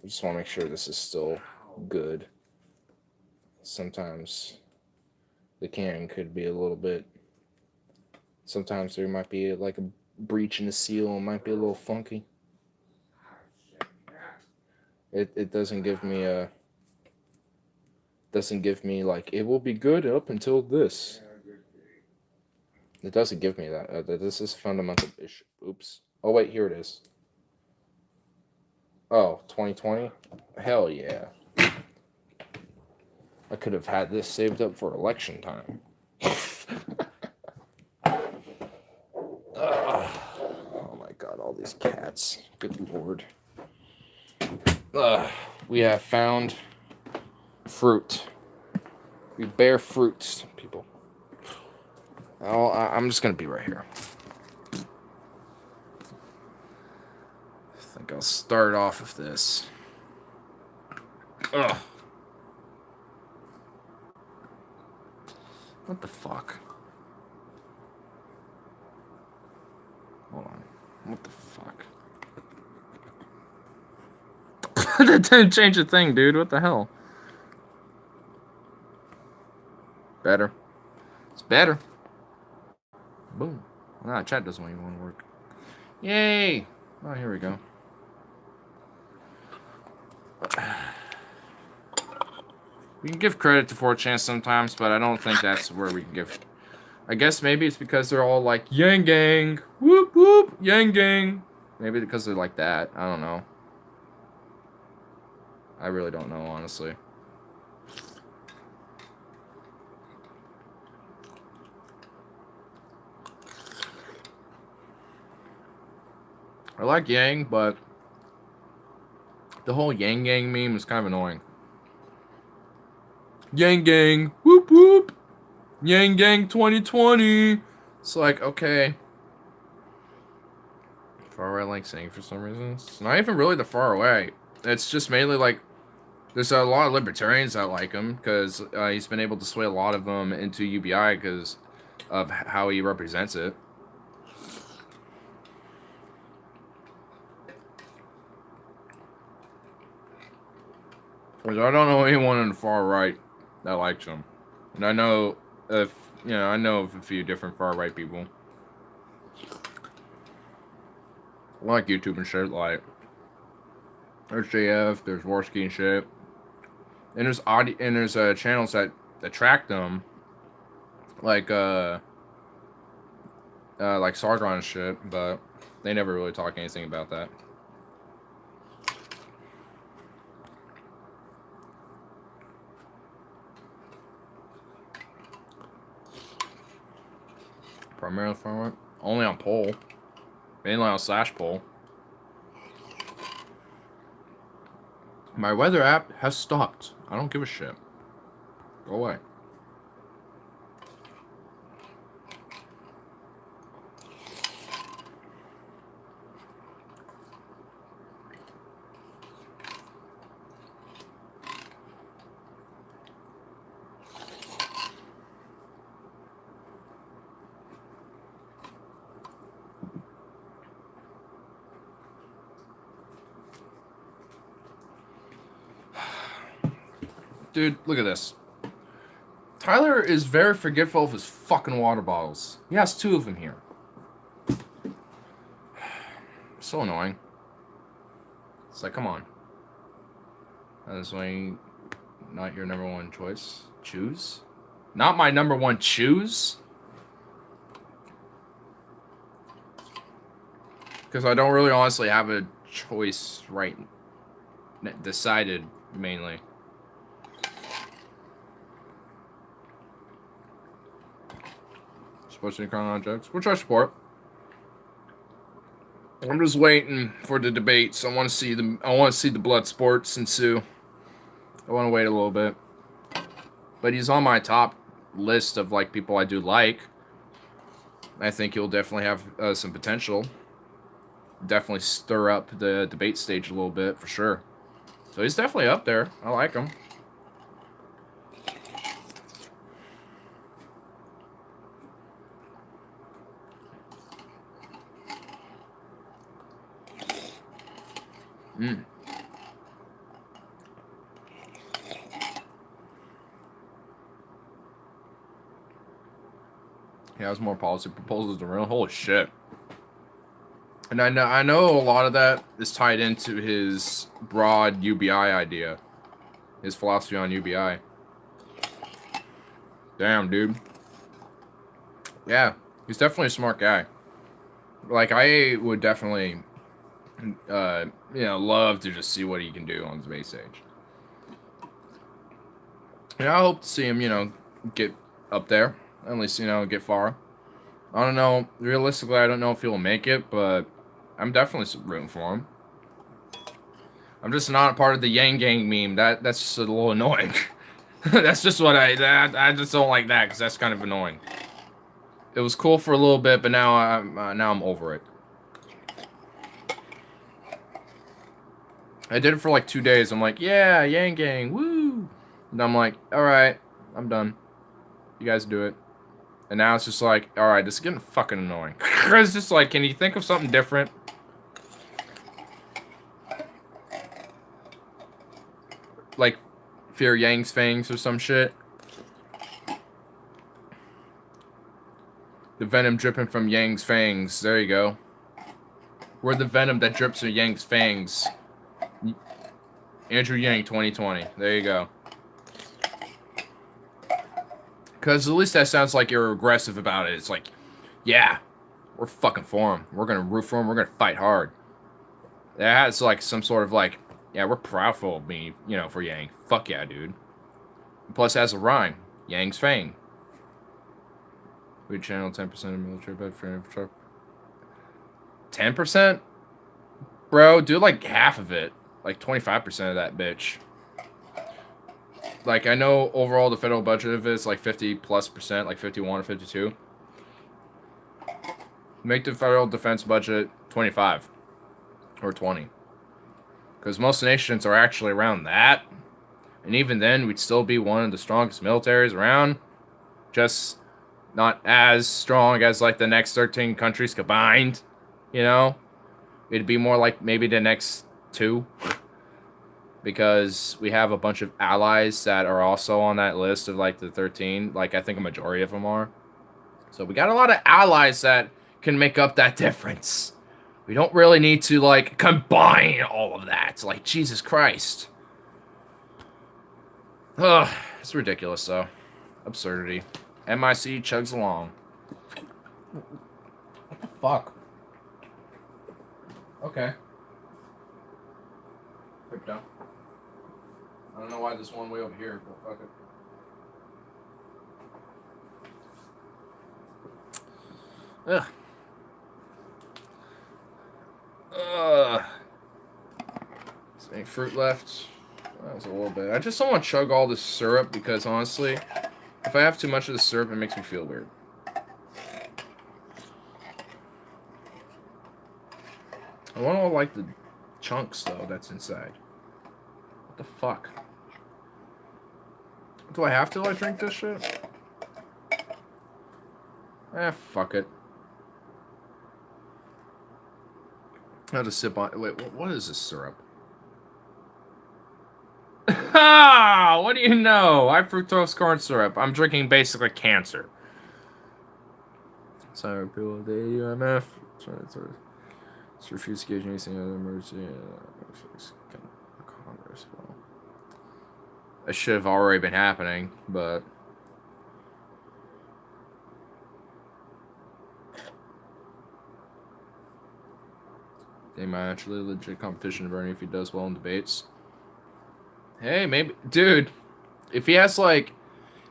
I just want to make sure this is still good. Sometimes the can could be a little bit... Sometimes there might be like a breach in the seal and might be a little funky. It doesn't give me a... Doesn't give me like, it will be good up until this. It doesn't give me that. This is fundamental issue. Oops. Oh, wait, here it is. Oh, 2020? Hell yeah. I could have had this saved up for election time. Oh my god, all these cats. Good lord. We have found fruit. We bear fruits, people. I'm just gonna be right here. I think I'll start off with this. Ugh. What the fuck? Hold on. What the fuck? That didn't change a thing, dude. What the hell? Better. It's better. Boom. Ah, chat doesn't even want to work. Yay! Oh, here we go. We can give credit to 4chan sometimes, but I don't think that's where we can give. I guess maybe it's because they're all like, Yang Gang! Whoop whoop! Yang Gang! Maybe because they're like that. I don't know. I really don't know, honestly. I like Yang, but the whole Yang Gang meme is kind of annoying. Yang Gang, whoop whoop, Yang Gang 2020. It's like, okay. Far right like saying for some reason. It's not even really the far away. It's just mainly like, there's a lot of libertarians that like him because he's been able to sway a lot of them into UBI because of how he represents it. Because I don't know anyone on the far right that likes him, and I know if I know of a few different far right people. I like YouTube and shit. Like there's JF, there's Warsky and shit, and there's channels that track them, like Sargon and shit, but they never really talk anything about that. Primarily far right, only on poll, mainly on /poll. My weather app has stopped. I don't give a shit. Go away. Dude, look at this. Tyler is very forgetful of his fucking water bottles. He has 2 of them here. So annoying. It's like, come on. That is why not your number 1 choice. Choose? Not my number 1 choose? Because I don't really honestly have a choice right decided mainly. Supposed to on jokes, which I support. I'm just waiting for the debates. I want to see the blood sports ensue. I want to wait a little bit. But he's on my top list of like people I do like. I think he'll definitely have some potential. Definitely stir up the debate stage a little bit for sure. So he's definitely up there. I like him. He has more policy proposals than real. Holy shit. And I know a lot of that is tied into his broad UBI idea. His philosophy on UBI. Damn, dude. Yeah. He's definitely a smart guy. Like, I would definitely, love to just see what he can do on the space stage. I hope to see him, get up there. At least, get far. I don't know. Realistically, I don't know if he'll make it, but I'm definitely rooting for him. I'm just not part of the Yang Gang meme. That's just a little annoying. That's just what I just don't like that because that's kind of annoying. It was cool for a little bit, but now I'm over it. I did it for like 2 days. I'm like, yeah, Yang Gang, woo! And I'm like, all right, I'm done. You guys do it. And now it's just like, all right, this is getting fucking annoying. It's just like, can you think of something different? Like, Fear Yang's fangs or some shit. The venom dripping from Yang's fangs. There you go. We're the venom that drips from Yang's fangs. Andrew Yang 2020. There you go. Because at least that sounds like you're aggressive about it. It's like, yeah, we're fucking for him. We're going to root for him. We're going to fight hard. That has like some sort of like, yeah, we're proudful of me, for Yang. Fuck yeah, dude. Plus, it has a rhyme. Yang's fang. We channel 10% of military budget for infrastructure. 10%? Bro, do like half of it. Like 25% of that bitch. Like, I know overall the federal budget of it is like 50+%, like 51 or 52. Make the federal defense budget 25 or 20. Because most nations are actually around that. And even then, we'd still be one of the strongest militaries around. Just not as strong as like the next 13 countries combined. It'd be more like maybe the next 2. Because we have a bunch of allies that are also on that list of like the 13. Like, I think a majority of them are. So we got a lot of allies that can make up that difference. We don't really need to like combine all of that. Like, Jesus Christ. Ugh, it's ridiculous though. Absurdity. MIC chugs along. What the fuck? Okay. Crypto. I don't know why there's one way over here, but fuck it. Ugh. Is there any fruit left? That was a little bit. I just don't want to chug all this syrup because honestly, if I have too much of the syrup, it makes me feel weird. I want all like the chunks though that's inside. What the fuck? Do I have to like drink this shit? Fuck it. I'll just sip on. Wait, what is this syrup? Ha! What do you know? High fructose corn syrup. I'm drinking basically cancer. Sorry, people. The UMF. It's refused to engage in anything other emergency. Congress. Well, it should have already been happening, but. They might actually legit competition to Bernie if he does well in debates. Hey, maybe, dude, if he has like,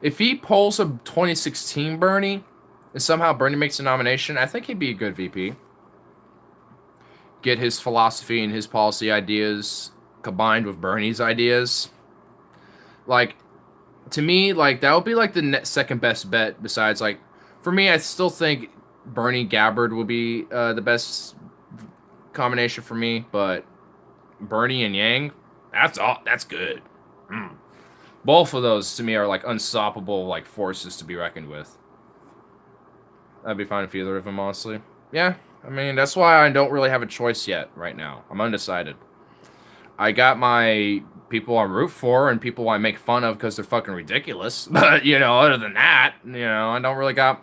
if he pulls a 2016 Bernie, and somehow Bernie makes a nomination, I think he'd be a good VP. Get his philosophy and his policy ideas combined with Bernie's ideas. Like, to me, like, that would be like the second best bet besides, like, for me, I still think Bernie Gabbard would be the best combination for me, but Bernie and Yang, that's good. Both of those to me are like unstoppable like forces to be reckoned with. I'd be fine with either of them, honestly. Yeah, I mean, that's why I don't really have a choice yet right now. I'm undecided. I got my people I root for and people I make fun of because they're fucking ridiculous. But, other than that, I don't really got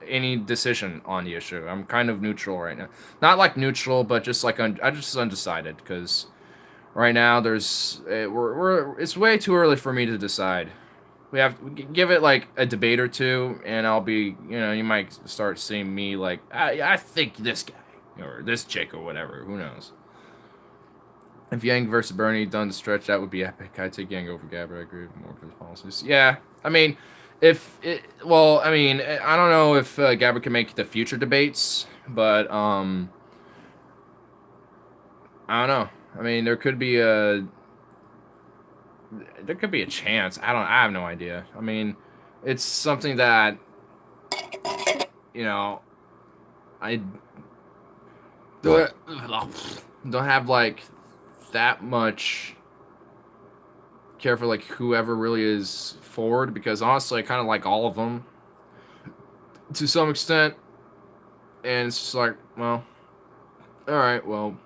any decision on the issue. I'm kind of neutral right now. Not like neutral, but just like I'm just undecided because right now there's it's way too early for me to decide. give it like a debate or two, and I'll be, you might start seeing me like, I think this guy or this chick or whatever. Who knows? If Yang versus Bernie done to stretch, that would be epic. I'd take Yang over Gabbard. I agree with more of his policies. Yeah, I mean, I don't know if Gabbard can make the future debates, but I don't know. I mean, there could be a chance. I have no idea. I mean, it's something that I don't have like that much care for like whoever really is forward, because honestly I kind of like all of them to some extent, and it's just like, well, all right, well,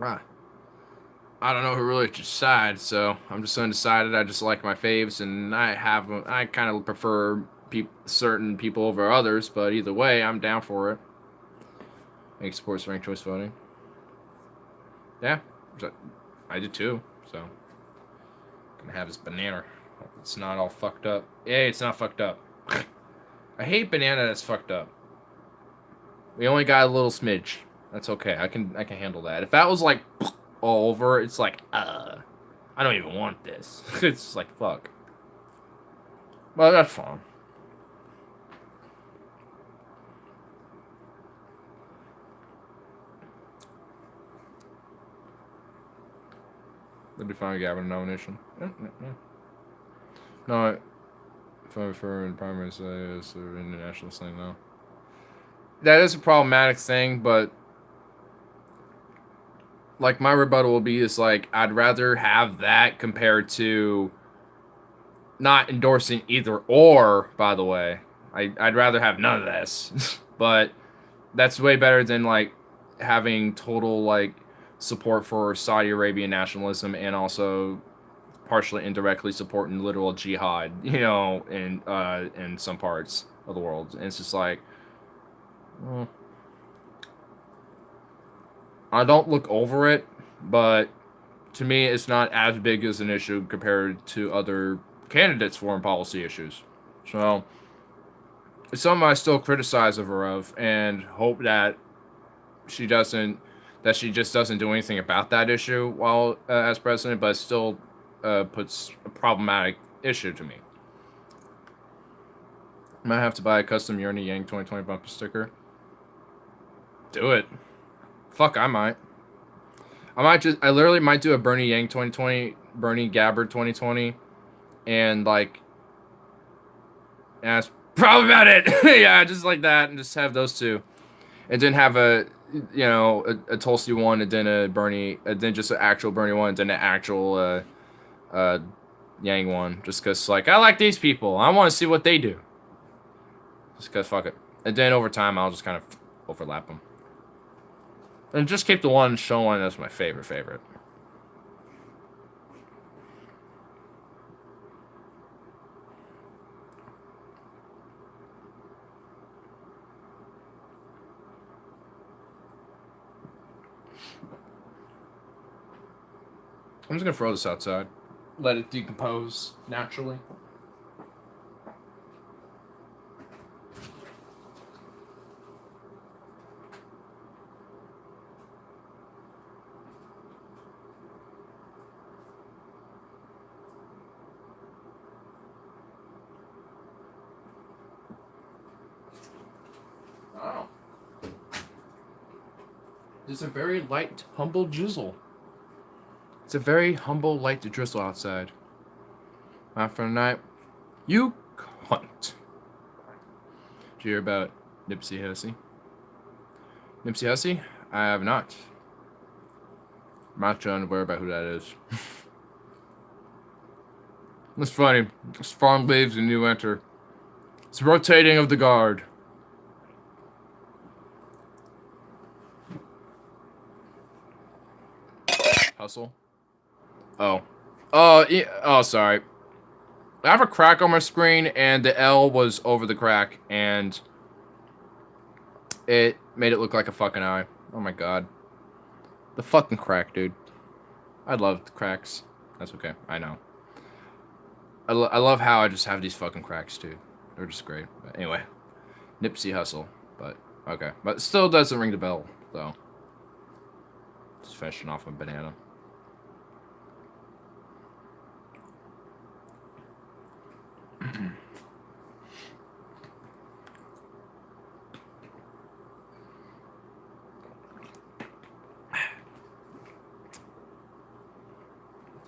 I don't know who really to decide, so I'm just undecided. I just like my faves, and I kind of prefer certain people over others, but either way, I'm down for it. Make supports ranked choice voting. Yeah, I do too. So gonna have this banana. It's not all fucked up. Yay, it's not fucked up. I hate banana that's fucked up. We only got a little smidge. That's okay. I can handle that. If that was like all over, it's like I don't even want this. It's just like fuck. Well, that's fine. That'd be fine with Gavin nomination. Yeah. No, if I'm referring primary as an international thing, no. That is a problematic thing, but like my rebuttal will be is like, I'd rather have that compared to not endorsing either or, by the way. I'd rather have none of this. But that's way better than like having total like support for Saudi Arabian nationalism and also partially indirectly supporting literal jihad, in some parts of the world. And it's just like, well, I don't look over it, but to me, it's not as big as an issue compared to other candidates' foreign policy issues. So it's something I still criticize of her of, and hope that she just doesn't do anything about that issue while as president, but it still puts a problematic issue to me. Might have to buy a custom Yerny Yang 2020 bumper sticker. Do it. Fuck, I might. I literally might do a Bernie Yang 2020, Bernie Gabbard 2020, and like, that's probably about it. Yeah, just like that, and just have those two, and then have a Tulsi one, and then a Bernie, and then just an actual Bernie one, and then an actual Yang one, just because like I like these people, I want to see what they do, just because fuck it, and then over time I'll just kind of overlap them. And just keep the one showing as my favorite. I'm just gonna throw this outside. Let it decompose naturally. Oh. It's a very light, humble drizzle. It's a very humble, light drizzle outside. After the night, you cunt. Did you hear about Nipsey Hussey? Nipsey Hussey? I have not. I'm not too unaware about who that is. That's funny. Spawn leaves and you enter. It's rotating of the guard. Hustle. Oh. Yeah. Oh, sorry. I have a crack on my screen, and the L was over the crack, and it made it look like a fucking eye. Oh my god. The fucking crack, dude. I love the cracks. That's okay. I know. I love how I just have these fucking cracks too. They're just great. But anyway, Nipsey Hussle. But okay, but still doesn't ring the bell though. Just finishing off my banana.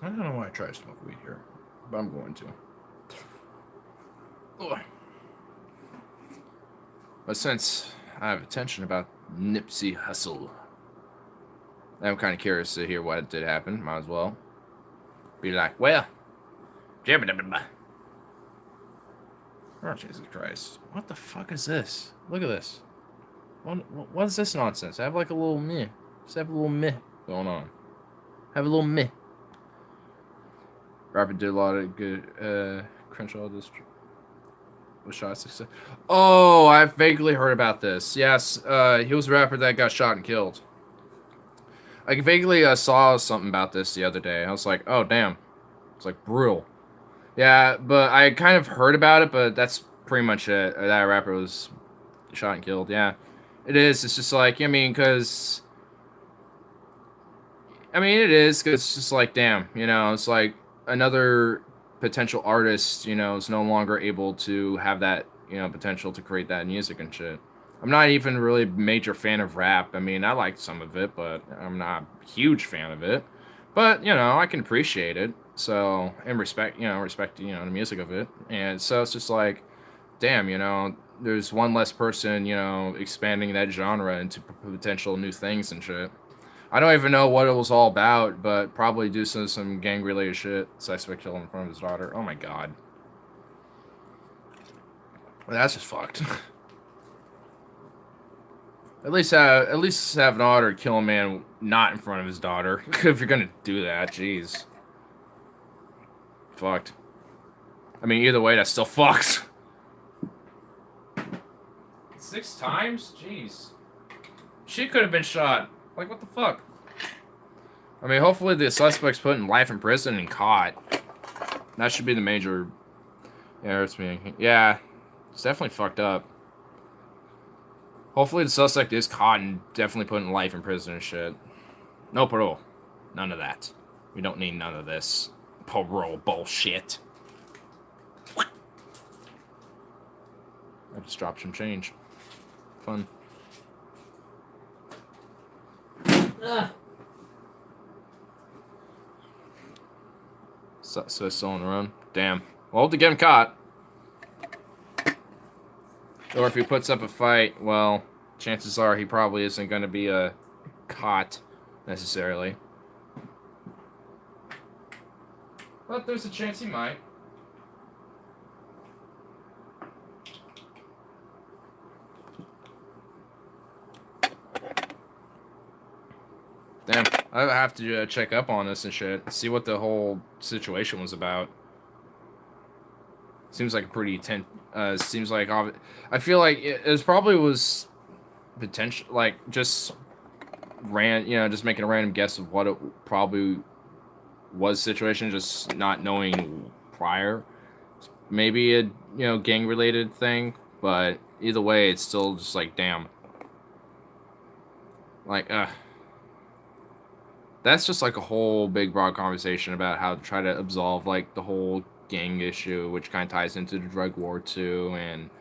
I don't know why I try to smoke weed here, but I'm going to. Ugh. But since I have attention about Nipsey Hussle, I'm kind of curious to hear what did happen. Might as well be like, well, oh, Jesus Christ. What the fuck is this? Look at this. What is this nonsense? I have like a little meh. Just have a little meh going on. Have a little meh. Rapper did a lot of good, Crenshaw district. Was shot 6. Oh, I vaguely heard about this. Yes, he was a rapper that got shot and killed. I vaguely saw something about this the other day. I was like, oh, damn. It's like brutal. Yeah, but I kind of heard about it, but that's pretty much it. That rapper was shot and killed. Yeah, it is. It's just like, I mean, because... I mean, it is, because it's just like, damn, you know, it's like another potential artist, you know, is no longer able to have that, you know, potential to create that music and shit. I'm not even really a major fan of rap. I mean, I like some of it, but I'm not a huge fan of it. But, you know, I can appreciate it. So, and respect, you know, the music of it. And so it's just like, damn, you know, there's one less person, you know, expanding that genre into potential new things and shit. I don't even know what it was all about, but probably do some gang-related shit. Suspect killed in front of his daughter. Oh my god. Well, that's just fucked. At least have an order to kill a man not in front of his daughter. If you're gonna do that, jeez. Fucked. I mean, either way, that's still fucked. 6 times? Jeez. She could have been shot. Like, what the fuck? I mean, hopefully the suspect's put in life in prison and caught. That should be the major... Yeah, it's me. Yeah, it's definitely fucked up. Hopefully the suspect is caught and definitely put in life in prison and shit. No parole. None of that. We don't need none of this parole bullshit. I just dropped some change. Fun. So still on the run. Damn. Well, to get him caught. Or if he puts up a fight, well, chances are he probably isn't going to be caught necessarily. But there's a chance he might. Damn, I have to check up on this and shit. See what the whole situation was about. Seems like a pretty tense. Seems like I feel like it probably was potential, like just just making a random guess of what it probably was situation, just not knowing prior. Maybe a gang related thing, but either way, it's still just like damn. Like that's just like a whole big broad conversation about how to try to absolve like the whole gang issue, which kind of ties into the drug war too, and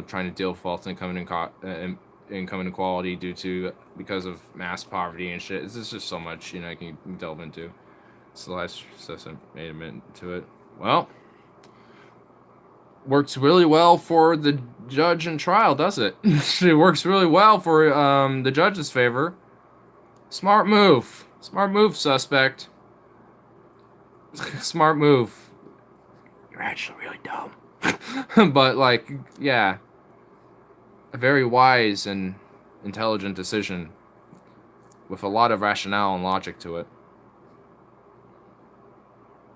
trying to deal with false income inequality because of mass poverty and shit. It's just so much you can delve into. So last session made a minute to it. Well, works really well for the judge in trial, does it? It works really well for the judge's favor. Smart move. Smart move, suspect. Smart move. You're actually really dumb. But, like, yeah. A very wise and intelligent decision with a lot of rationale and logic to it.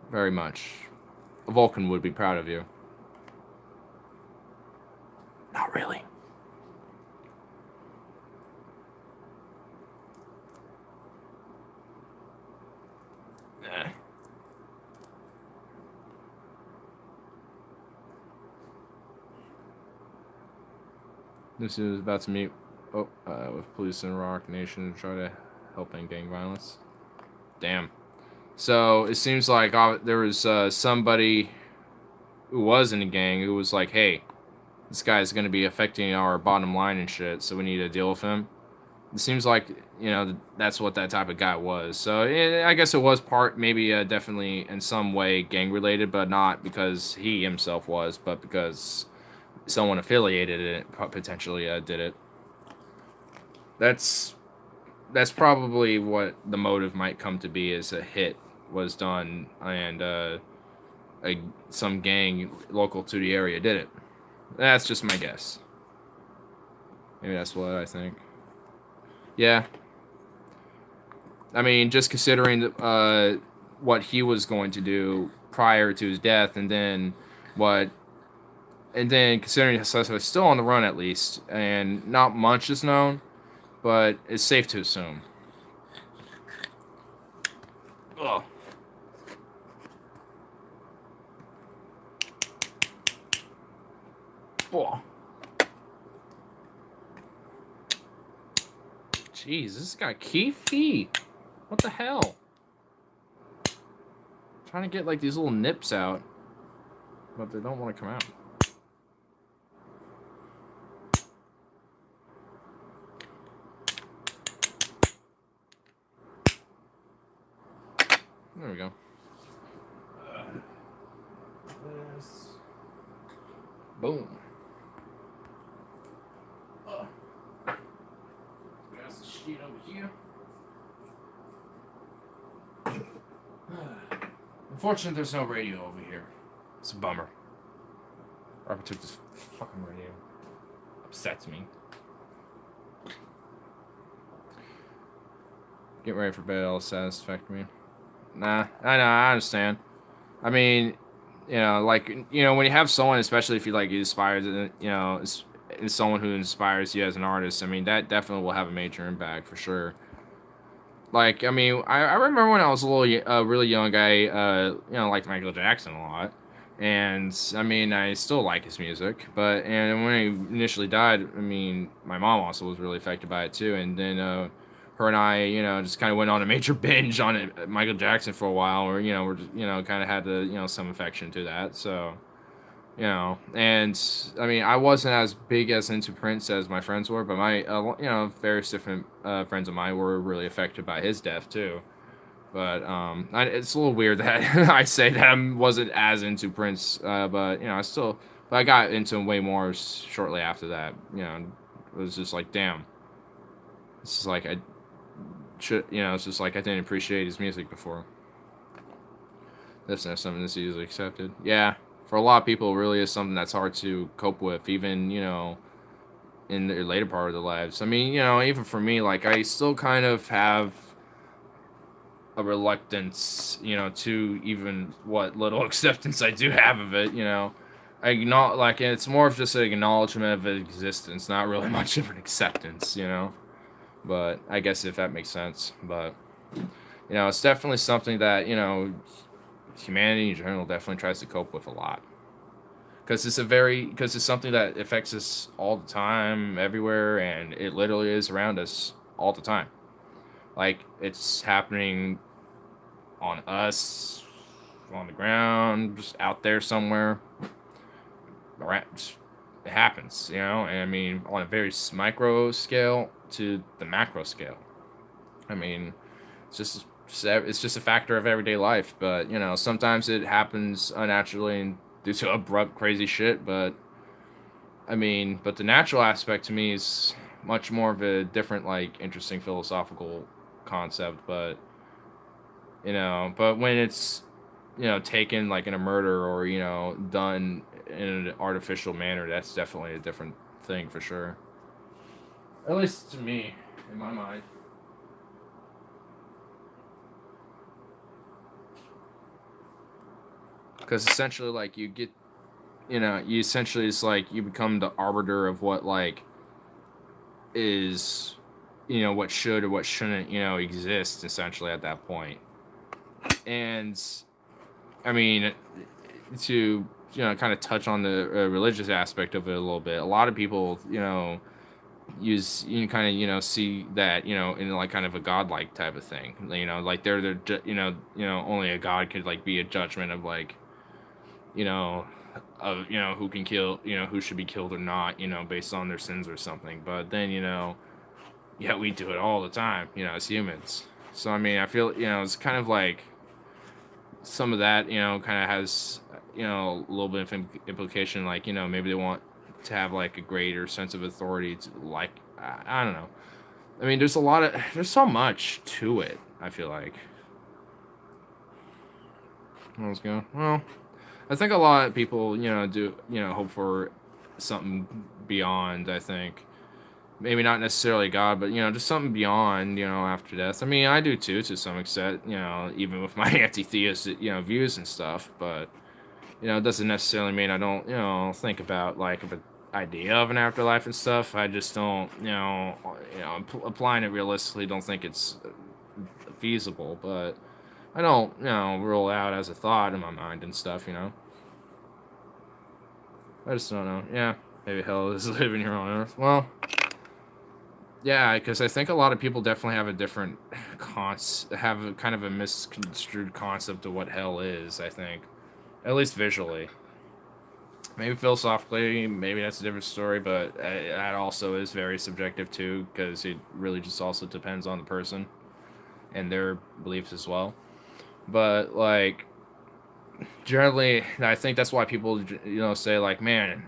Very much. Vulcan would be proud of you. Not really. This is about to meet with police in Rock Nation to try to help end gang violence. Damn. So it seems like there was somebody who was in a gang who was like, hey, this guy's going to be affecting our bottom line and shit, so we need to deal with him. It seems like, that's what that type of guy was. So I guess it was maybe definitely in some way gang related, but not because he himself was, but because someone affiliated in it potentially did it. That's probably what the motive might come to be, is a hit was done and some gang local to the area did it. That's just my guess. Maybe that's what I think. Yeah. I mean, just considering what he was going to do prior to his death, and then considering the suspect is still on the run at least, and not much is known, but it's safe to assume. Ugh. Oh. Jeez, this guy Keefy. What the hell? Trying to get like these little nips out, but they don't want to come out. There we go. This. Boom. Got some shit over here. Unfortunately, there's no radio over here. It's a bummer. Robert took this fucking radio. Upsets me. Get ready for bed, all satisfactory me. Nah, I know, I understand. I mean, when you have someone, especially if you like inspires, is someone who inspires you as an artist, I mean, that definitely will have a major impact for sure. Like, I mean, I remember when I was a really young guy, liked Michael Jackson a lot. And, I mean, I still like his music. And when he initially died, I mean, my mom also was really affected by it too. And then, her and I, just kind of went on a major binge on it, Michael Jackson for a while. Or, we're just, kind of had some affection to that. So, and I mean, I wasn't as big as into Prince as my friends were, but my, various different friends of mine were really affected by his death too. But it's a little weird that I say that I wasn't as into Prince, but I got into him way more shortly after that. It was just like, damn, it's just like it's just like I didn't appreciate his music before. That's not something that's easily accepted. Yeah. For a lot of people, it really is something that's hard to cope with, even, in the later part of their lives. I mean, even for me, like, I still kind of have a reluctance, to even what little acceptance I do have of it, it's more of just an acknowledgement of existence, not really much of an acceptance, But I guess if that makes sense. But, it's definitely something that, humanity in general definitely tries to cope with a lot, because it's something that affects us all the time, everywhere, and it literally is around us all the time. Like, it's happening on us, on the ground, just out there somewhere. It happens, and I mean, on a very micro scale to the macro scale. I mean, it's just a factor of everyday life, but sometimes it happens unnaturally and due to abrupt crazy shit. But I mean, the natural aspect to me is much more of a different, like, interesting philosophical concept. But when it's taken like in a murder or done in an artificial manner, that's definitely a different thing for sure. At least to me, in my mind. Because essentially, like, you get, it's like you become the arbiter of what, like, is, what should or what shouldn't, exist, essentially, at that point. And, I mean, to kind of touch on the religious aspect of it a little bit. A lot of people, use you kind of see that in like kind of a godlike type of thing. Like only a god could like be a judgment of like you know of who can kill who should be killed or not based on their sins or something. But then yeah, we do it all the time as humans. So I mean, I feel it's kind of like some of that kind of has a little bit of implication, like maybe they want to have like a greater sense of authority to like I don't know. I mean, there's so much to it, I feel like. Let's go. Well, I think a lot of people do hope for something beyond. I think maybe not necessarily God, but just something beyond after death. I mean, I do too, to some extent, even with my anti-theist views and stuff. But it doesn't necessarily mean I don't think about like the idea of an afterlife and stuff. I just don't applying it realistically, don't think it's feasible. But I don't rule it out as a thought in my mind and stuff. I just don't know. Yeah, maybe hell is living here on Earth. Well. Yeah, because I think a lot of people definitely have a different have a kind of a misconstrued concept of what hell is, I think. At least visually. Maybe philosophically, maybe that's a different story, but that also is very subjective too, because it really just also depends on the person and their beliefs as well. But, like, generally, I think that's why people, say, like, man,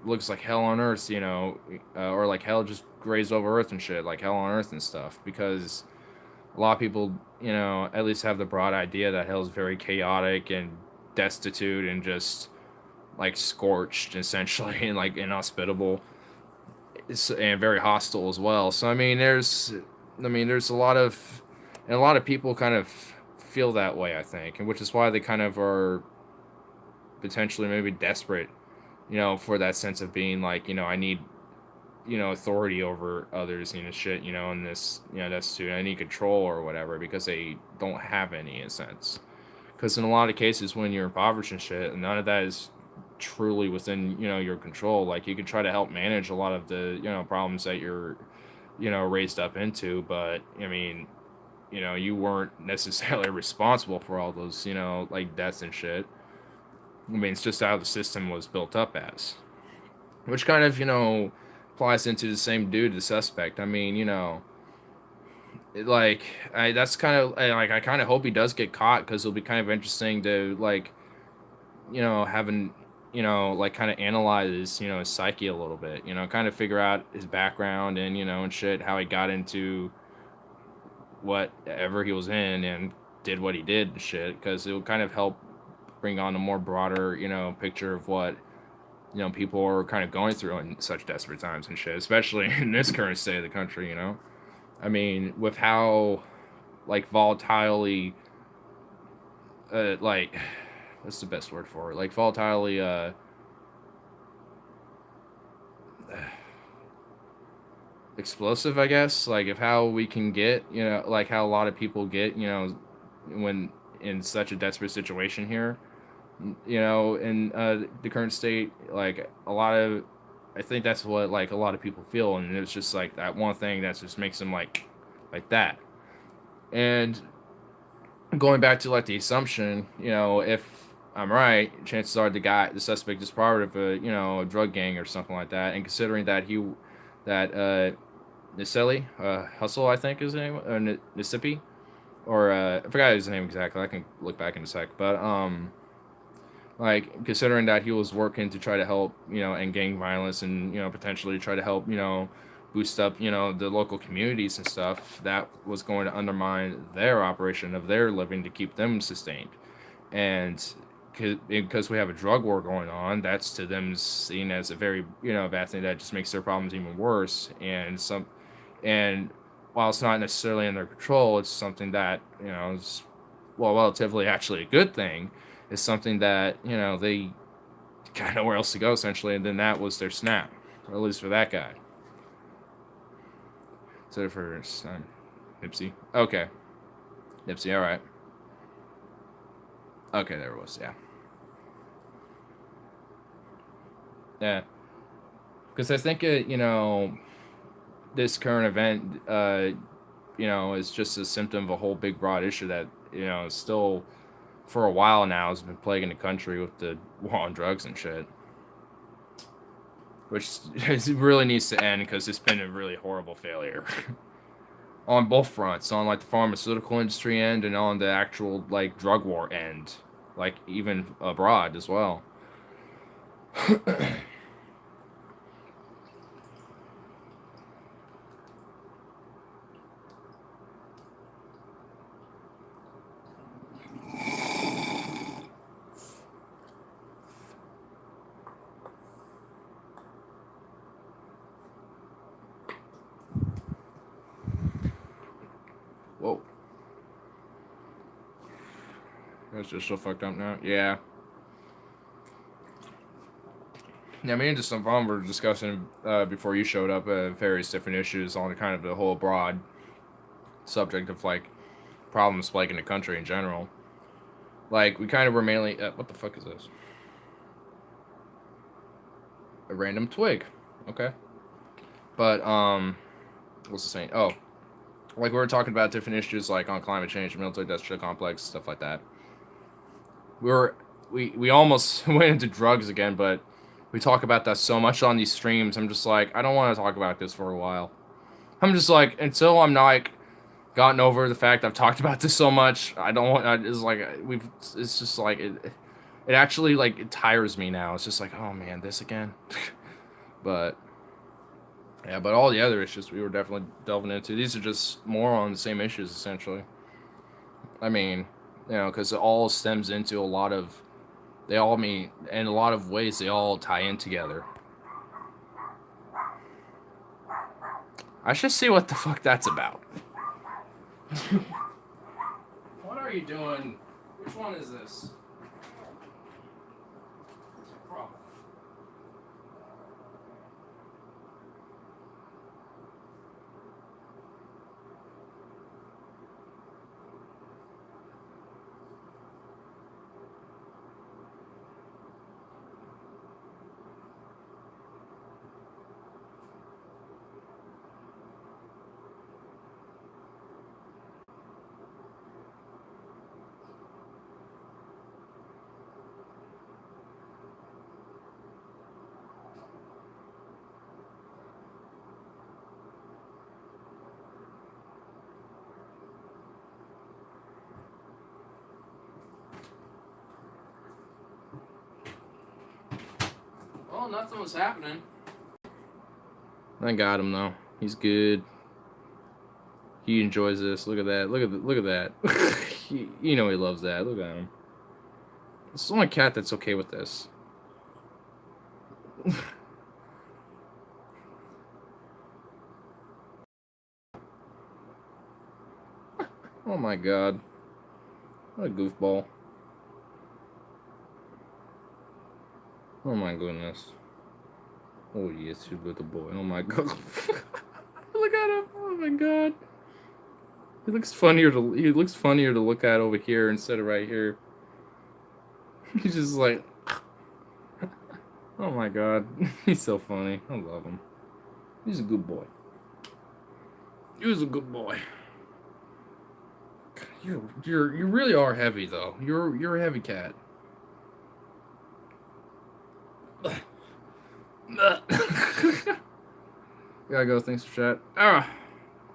looks like hell on earth, or like hell just grazed over earth and shit, like hell on earth and stuff, because a lot of people, at least have the broad idea that hell's very chaotic and destitute and just like scorched essentially and like inhospitable and very hostile as well. So I mean, there's a lot of, and a lot of people kind of feel that way, I think, and which is why they kind of are potentially maybe desperate, for that sense of being like, I need, authority over others, shit, and this, that's to, I need control or whatever, because they don't have any in a sense. Because in a lot of cases, when you're impoverished and shit, none of that is truly within, your control. Like, you can try to help manage a lot of the, problems that you're, raised up into, but, I mean, you weren't necessarily responsible for all those, like, deaths and shit. I mean, it's just how the system was built up as. Which kind of, applies into the same dude, the suspect. I mean, like, that's kind of, I kind of hope he does get caught, because it'll be kind of interesting to, like, having, like, kind of analyze, his psyche a little bit, kind of figure out his background and, and shit, how he got into whatever he was in and did what he did and shit, because it will kind of help bring on a more broader, picture of what, people are kind of going through in such desperate times and shit, especially in this current state of the country, I mean, with how, like, volatilely, like, what's the best word for it? Like, volatilely, explosive, I guess. Like, of how we can get, like how a lot of people get, when in such a desperate situation here, in the current state, like, I think that's what, like, a lot of people feel, and it's just like that one thing that just makes them like that. And going back to, like, the assumption, if I'm right, chances are the suspect is part of a drug gang or something like that. And considering that Niseli, Hustle, I think is his name, Nisipi, or I forgot his name exactly. I can look back in a sec, but like, considering that he was working to try to help, end gang violence and, potentially try to help, boost up, the local communities and stuff, that was going to undermine their operation of their living to keep them sustained. And because we have a drug war going on, that's to them seen as a very, bad thing that just makes their problems even worse. And while it's not necessarily in their control, it's something that, is, well, relatively actually a good thing. Is something that, they kind of know where else to go, essentially, and then that was their snap, or at least for that guy. So for Nipsey. Okay. Nipsey, alright. Okay, there it was, yeah. Yeah. Because I think this current event, is just a symptom of a whole big broad issue that is still for a while now has been plaguing the country with the war on drugs and shit, which really needs to end because it's been a really horrible failure on both fronts, on like the pharmaceutical industry end and on the actual like drug war end, like even abroad as well. Whoa. That's just so fucked up now. Yeah. Yeah, me and just some fun were discussing before you showed up various different issues on kind of the whole broad subject of like problems plaguing the country in general. Like we kind of were mainly what the fuck is this? A random twig. Okay. But what's the saying? Oh, like we were talking about different issues like on climate change, military industrial complex, stuff like that. We almost went into drugs again, but we talk about that so much on these streams. I'm just like, I don't want to talk about this for a while. I'm just like, until I'm not like, gotten over the fact I've talked about this so much. I don't want. It's like it's just like it actually like it tires me now. It's just like, oh man, this again. But yeah, but all the other issues we were definitely delving into. These are just more on the same issues essentially. I mean, because it all stems into a lot of. They all mean, in a lot of ways, they all tie in together. I should see what the fuck that's about. What are you doing? Which one is this? What's your problem? Well, nothing was happening. I got him though. He's good. He enjoys this. Look at that. Look at that. He loves that. Look at him. It's the only cat that's okay with this. Oh my god. What a goofball. Oh my goodness. Oh yes, you little boy. Oh my god. Look at him. Oh my god. He looks funnier to look at over here instead of right here. He's just like oh my god. He's so funny. I love him. He's a good boy. He's a good boy. You really are heavy though. You're a heavy cat. Gotta go. Thanks for chat.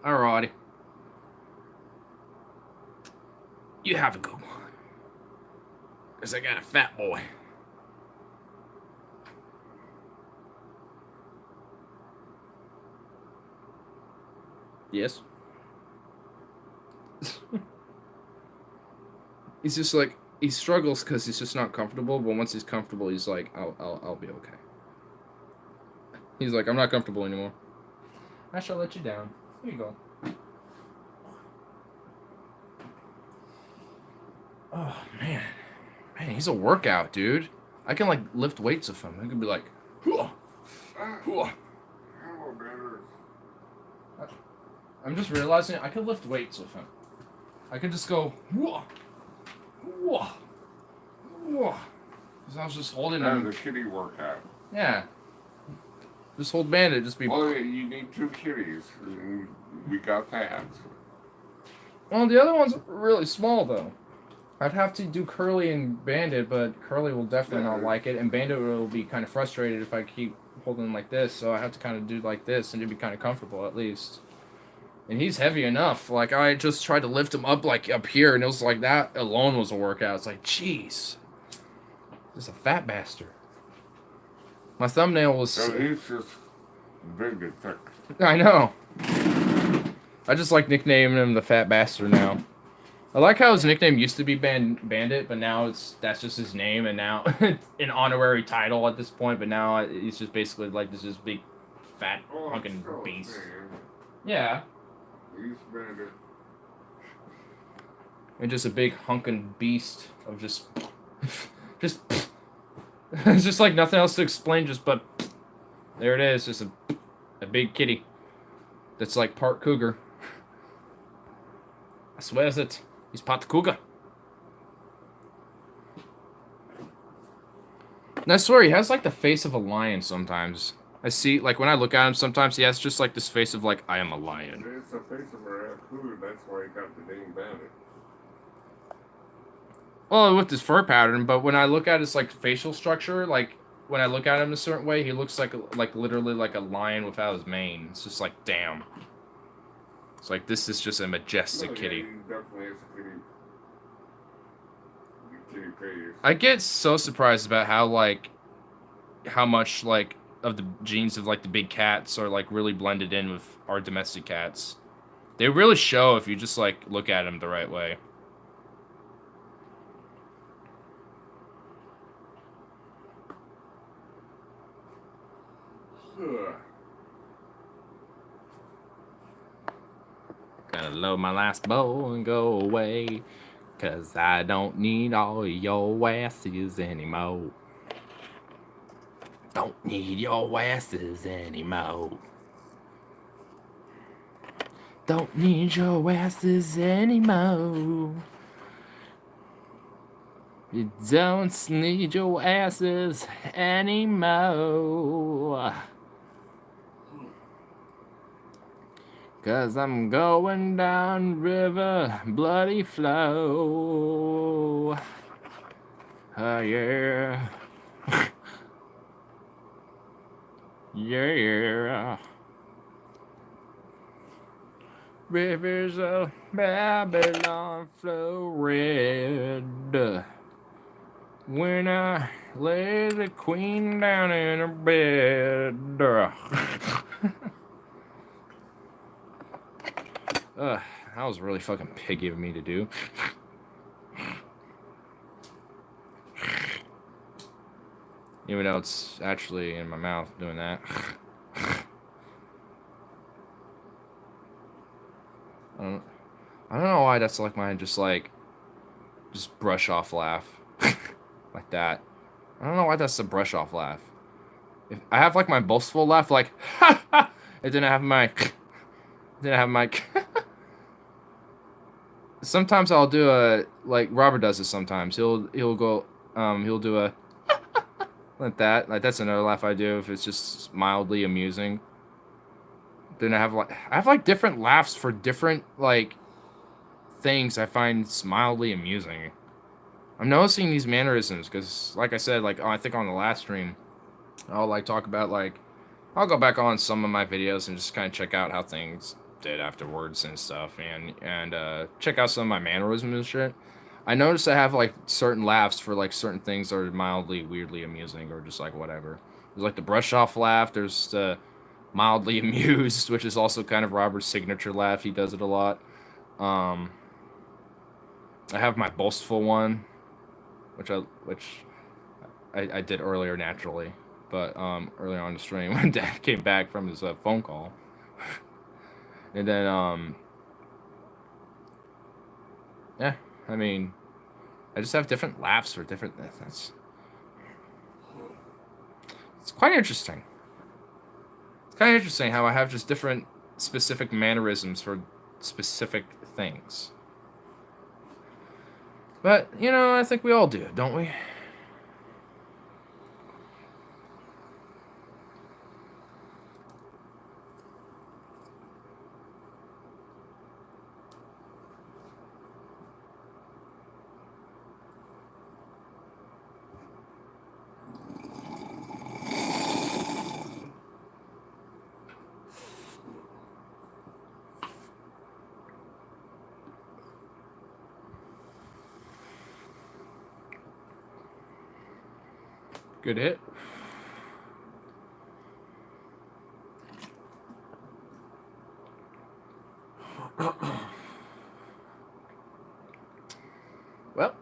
Alrighty. You have a good one. Cause I got a fat boy. Yes. He's just like he struggles because he's just not comfortable. But once he's comfortable, he's like, I'll be okay. He's like, I'm not comfortable anymore. I shall let you down. Here you go. Oh man, he's a workout, dude. I can like lift weights with him. I can be like, hoo-ah, hoo-ah. I'm just realizing I can lift weights with him. I can just go, whoa, whoa, whoa. Because I was just holding him. The kitty workout. Yeah. Just hold Bandit. Just be. Well, you need 2 kitties. And we got that. Well, the other one's really small though. I'd have to do Curly and Bandit, but Curly will definitely not like it, and Bandit will be kind of frustrated if I keep holding him like this. So I have to kind of do like this, and it'd be kind of comfortable at least. And he's heavy enough. Like, I just tried to lift him up, like, up here, and it was like, that alone was a workout. It's like, jeez. Just a fat bastard. My thumbnail was... So he's just big and thick. I know. I just like nicknaming him the fat bastard now. I like how his nickname used to be Bandit, but now that's just his name, and now it's an honorary title at this point, but now he's just basically like this big, fat, hunking beast. Yeah. He's Bandit. And just a big hunkin' beast of just it's just like nothing else to explain, but there it is, just a big kitty that's like part cougar. I swear it. He's part cougar. And I swear he has like the face of a lion sometimes. I see, like when I look at him sometimes he has just like this face of like, I am a lion. It's the face of a raccoon, that's why he got the name Bandit. Well, with his fur pattern, but when I look at his like facial structure, like when I look at him a certain way, he looks like literally like a lion without his mane. It's just like, damn. It's like, this is just a majestic kitty. Yeah, he definitely is a kitty face. I get so surprised about how much like of the genes of like the big cats are like really blended in with our domestic cats. They really show if you just like look at them the right way. Gonna load my last bowl and go away, 'cause I don't need all your asses anymore. Don't need your asses anymore. Don't need your asses anymore. You don't need your asses anymore. 'Cause I'm going down river, bloody flow. Oh, yeah. Yeah. Rivers of Babylon flow red. When I lay the queen down in her bed. That was really fucking piggy of me to do. Even though it's actually in my mouth doing that. I don't know why that's like my just brush off laugh. Like that. I don't know why that's a brush off laugh. If I have like my boastful laugh, like ha ha, it didn't have my Sometimes I'll do a, like Robert does it sometimes. He'll go he'll do a like that. Like that's another laugh I do if it's just mildly amusing. Then I have like different laughs for different like things I find mildly amusing. I'm noticing these mannerisms because, like I said, like I think on the last stream, I'll like talk about like I'll go back on some of my videos and just kind of check out how things did afterwards and stuff, and check out some of my mannerisms and shit. I noticed I have like certain laughs for like certain things that are mildly weirdly amusing or just like whatever. There's like the brush off laugh. There's the mildly amused, which is also kind of Robert's signature laugh. He does it a lot. I have my boastful one, which I did earlier naturally, but earlier on the stream when Dad came back from his phone call, and then yeah, I mean, I just have different laughs for different. It's quite interesting. It's kind of interesting how I have just different specific mannerisms for specific things. But, you know, I think we all do, don't we? Good hit. Well,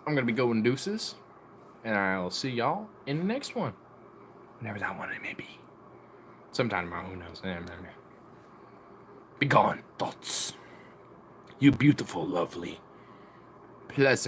I'm going to be going deuces, and I'll see y'all in the next one. Whenever that one may be. Sometime tomorrow, who knows. Be gone, thoughts. You beautiful, lovely, pleasant.